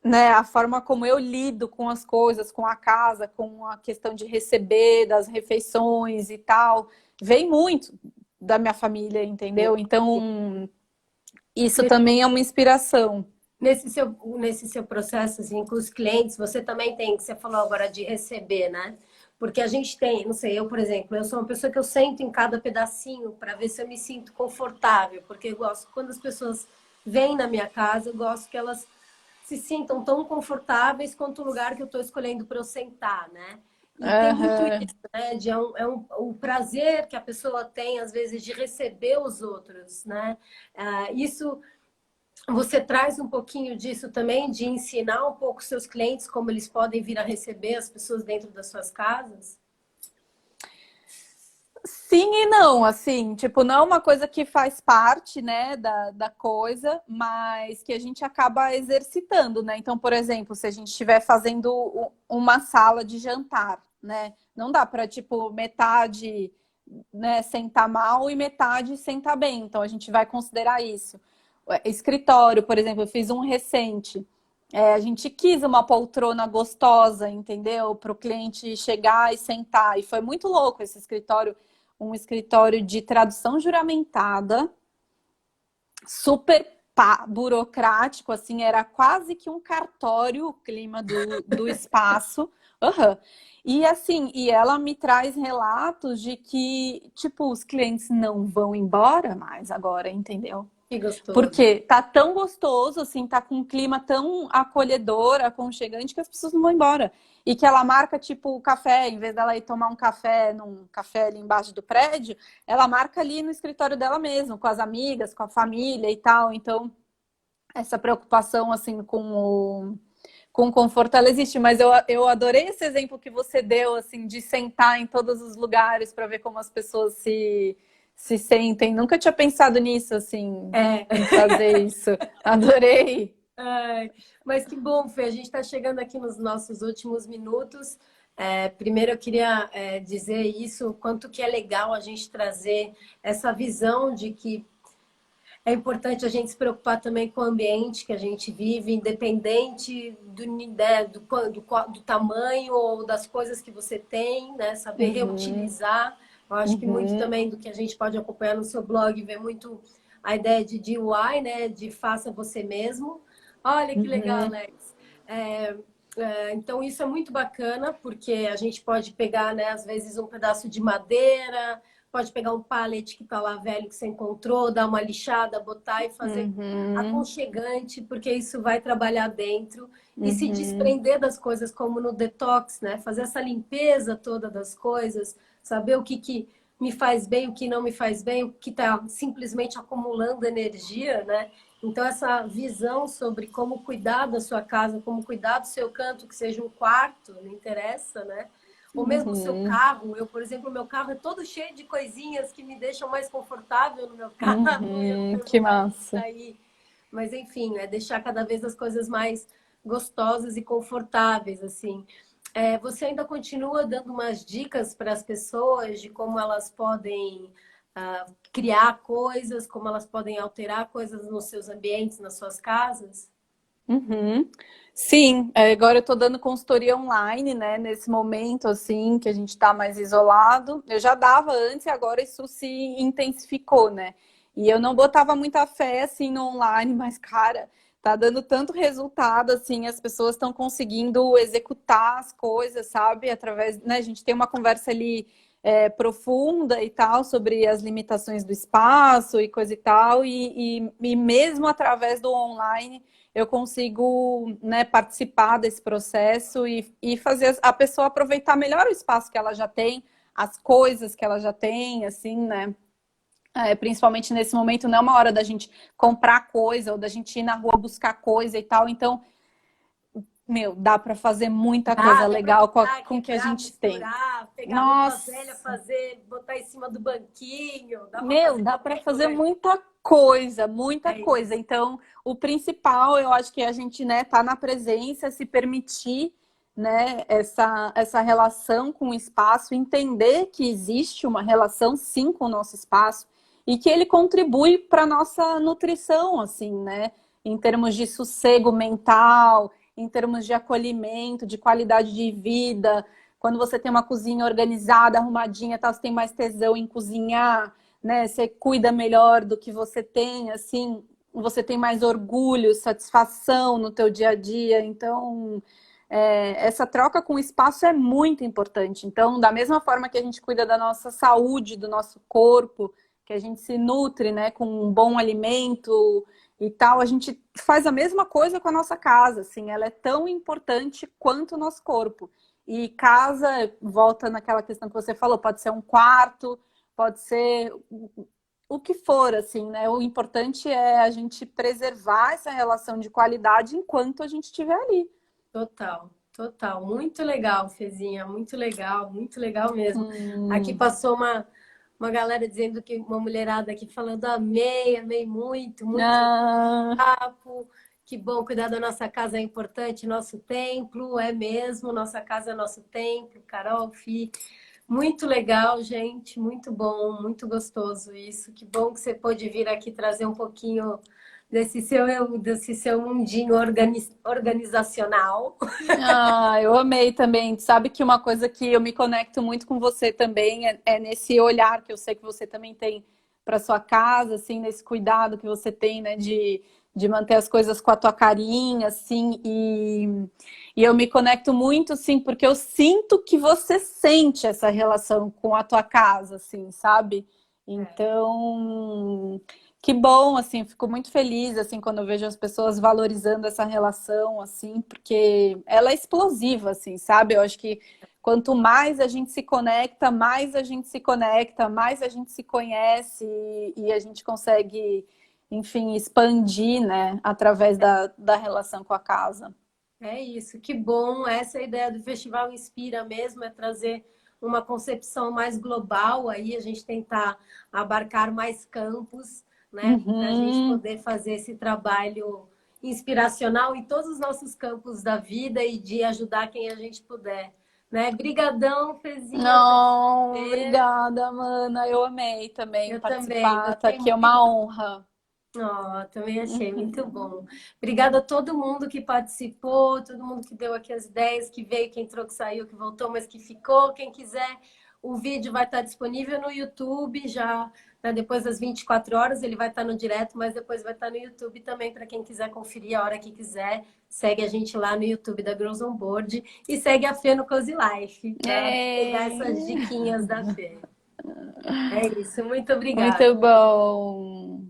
né, a forma como eu lido com as coisas, com a casa, com a questão de receber, das refeições e tal, vem muito da minha família, entendeu? Então, isso também é uma inspiração. Nesse seu processo, assim, com os clientes, você também tem, que você falou agora de receber, né? Porque a gente tem, não sei, eu, por exemplo, eu sou uma pessoa que eu sento em cada pedacinho para ver se eu me sinto confortável, porque eu gosto, quando as pessoas vêm na minha casa, eu gosto que elas se sintam tão confortáveis quanto o lugar que eu estou escolhendo para eu sentar, né? E tem muito Uhum. isso, né? O prazer que a pessoa tem, às vezes, de receber os outros, né? Isso você traz um pouquinho disso também, de ensinar um pouco seus clientes como eles podem vir a receber as pessoas dentro das suas casas? Sim e não, assim, tipo, não é uma coisa que faz parte, né, da coisa, mas que a gente acaba exercitando, né? Então, por exemplo, se a gente estiver fazendo uma sala de jantar, né? Não dá para, tipo, metade, né, sentar mal e metade sentar bem. Então, a gente vai considerar isso. Escritório, por exemplo, eu fiz um recente. A gente quis uma poltrona gostosa, entendeu? Para o cliente chegar e sentar. E foi muito louco esse escritório, um escritório de tradução juramentada, super burocrático, assim, era quase que um cartório o clima do espaço. Uhum. E assim, e ela me traz relatos de que, tipo, os clientes não vão embora mais agora, entendeu? Que gostoso. Porque tá tão gostoso, assim, tá com um clima tão acolhedor, aconchegante, que as pessoas não vão embora. E que ela marca, tipo, o café, em vez dela ir tomar um café num café ali embaixo do prédio, ela marca ali no escritório dela mesmo, com as amigas, com a família e tal. Então, essa preocupação, assim, com o conforto, ela existe. Mas eu adorei esse exemplo que você deu, assim, de sentar em todos os lugares para ver como as pessoas se sentem. Nunca tinha pensado nisso, assim, em fazer isso. Adorei. Ai, mas que bom, Fê. A gente está chegando aqui nos nossos últimos minutos. Primeiro, eu queria dizer isso, o quanto que é legal a gente trazer essa visão de que é importante a gente se preocupar também com o ambiente que a gente vive, independente do tamanho ou das coisas que você tem, né? Saber reutilizar. Eu acho que muito também do que a gente pode acompanhar no seu blog, ver muito a ideia de DIY, né? De faça você mesmo. Olha que legal, Alex. Então, isso é muito bacana, porque a gente pode pegar, né, às vezes, um pedaço de madeira, pode pegar um pallet que está lá velho que você encontrou, dar uma lixada, botar e fazer aconchegante, porque isso vai trabalhar dentro e se desprender das coisas, como no detox, né? Fazer essa limpeza toda das coisas, saber o que me faz bem, o que não me faz bem, o que está simplesmente acumulando energia, né? Então, essa visão sobre como cuidar da sua casa, como cuidar do seu canto, que seja um quarto, não interessa, né? Ou mesmo o seu Uhum, carro. Eu, por exemplo, meu carro é todo cheio de coisinhas que me deixam mais confortável no meu carro e eu não uhum, tenho que vontade de massa. sair. Mas, enfim, é deixar cada vez as coisas mais gostosas e confortáveis, assim. Você ainda continua dando umas dicas para as pessoas de como elas podem criar coisas, como elas podem alterar coisas nos seus ambientes, nas suas casas? Uhum. Sim, agora eu estou dando consultoria online, né? Nesse momento, assim, que a gente está mais isolado. Eu já dava antes e agora isso se intensificou, né? E eu não botava muita fé, assim, no online, mas, cara, tá dando tanto resultado, assim, as pessoas estão conseguindo executar as coisas, sabe? Através, né? A gente tem uma conversa ali profunda e tal sobre as limitações do espaço e coisa e tal, e mesmo através do online eu consigo, né, participar desse processo e fazer a pessoa aproveitar melhor o espaço que ela já tem, as coisas que ela já tem, assim, né? Principalmente nesse momento, não é uma hora da gente comprar coisa ou da gente ir na rua buscar coisa e tal. Então, meu, dá para fazer muita coisa Dá para legal pintar, com o que a quebrar, gente tem. misturar, pegar roupa velha, Nossa, fazer, botar em cima do banquinho, dá para meu, fazer dá para qualquer fazer coisa. muita coisa, muita É coisa. isso. Então, o principal, eu acho que a gente, né, tá na presença, se permitir, né, essa relação com o espaço, entender que existe uma relação, sim, com o nosso espaço e que ele contribui para nossa nutrição, assim, né, em termos de sossego mental, em termos de acolhimento, de qualidade de vida. Quando você tem uma cozinha organizada, arrumadinha, tá, você tem mais tesão em cozinhar, né? Você cuida melhor do que você tem, assim, você tem mais orgulho, satisfação no teu dia a dia. Então, essa troca com o espaço é muito importante. Então, da mesma forma que a gente cuida da nossa saúde, do nosso corpo, que a gente se nutre, né, com um bom alimento e tal, a gente faz a mesma coisa com a nossa casa, assim, ela é tão importante quanto o nosso corpo. E casa, volta naquela questão que você falou, pode ser um quarto, pode ser o que for, assim, né? O importante é a gente preservar essa relação de qualidade enquanto a gente estiver ali. Total, total. Muito legal, Fezinha, muito legal mesmo. Aqui Hum, passou uma galera dizendo que uma mulherada aqui falando amei, amei muito, muito ah, papo. Que bom, cuidar da nossa casa é importante, nosso templo, é mesmo, nossa casa é nosso templo, Carol, Fi. Muito legal, gente, muito bom, muito gostoso isso. Que bom que você pôde vir aqui trazer um pouquinho desse seu mundinho organizacional. eu amei também. Sabe que uma coisa que eu me conecto muito com você também é nesse olhar que eu sei que você também tem para sua casa, assim, nesse cuidado que você tem, né, de manter as coisas com a tua carinha, assim, e eu me conecto muito, assim, porque eu sinto que você sente essa relação com a tua casa, assim, sabe? Então, que bom, assim, fico muito feliz, assim, quando eu vejo as pessoas valorizando essa relação, assim, porque ela é explosiva, assim, sabe? Eu acho que quanto mais a gente se conecta, mais a gente se conecta, mais a gente se conhece e a gente consegue, enfim, expandir, né, através da relação com a casa. É isso, que bom. Essa é a ideia do Festival Inspira mesmo, é trazer uma concepção mais global aí, a gente tentar abarcar mais campos, né, para a gente Uhum. poder fazer esse trabalho inspiracional em todos os nossos campos da vida e de ajudar quem a gente puder, né? Brigadão, Fezinha, por Não, ter. obrigada, Mana. Eu amei também Eu também participar. Tá gostei aqui é muito. uma honra. Ó, também achei muito Uhum. bom. Obrigada a todo mundo que participou, todo mundo que deu aqui as ideias, que veio, que entrou, que saiu, que voltou, mas que ficou. Quem quiser, o vídeo vai estar disponível no YouTube já, né, depois das 24 horas. Ele vai estar no direto, mas depois vai estar no YouTube também para quem quiser conferir a hora que quiser. Segue a gente lá no YouTube da Girls on Board e segue a Fê no Cozy Life para pegar essas É, diquinhas da Fê. É isso, muito muito obrigada. bom.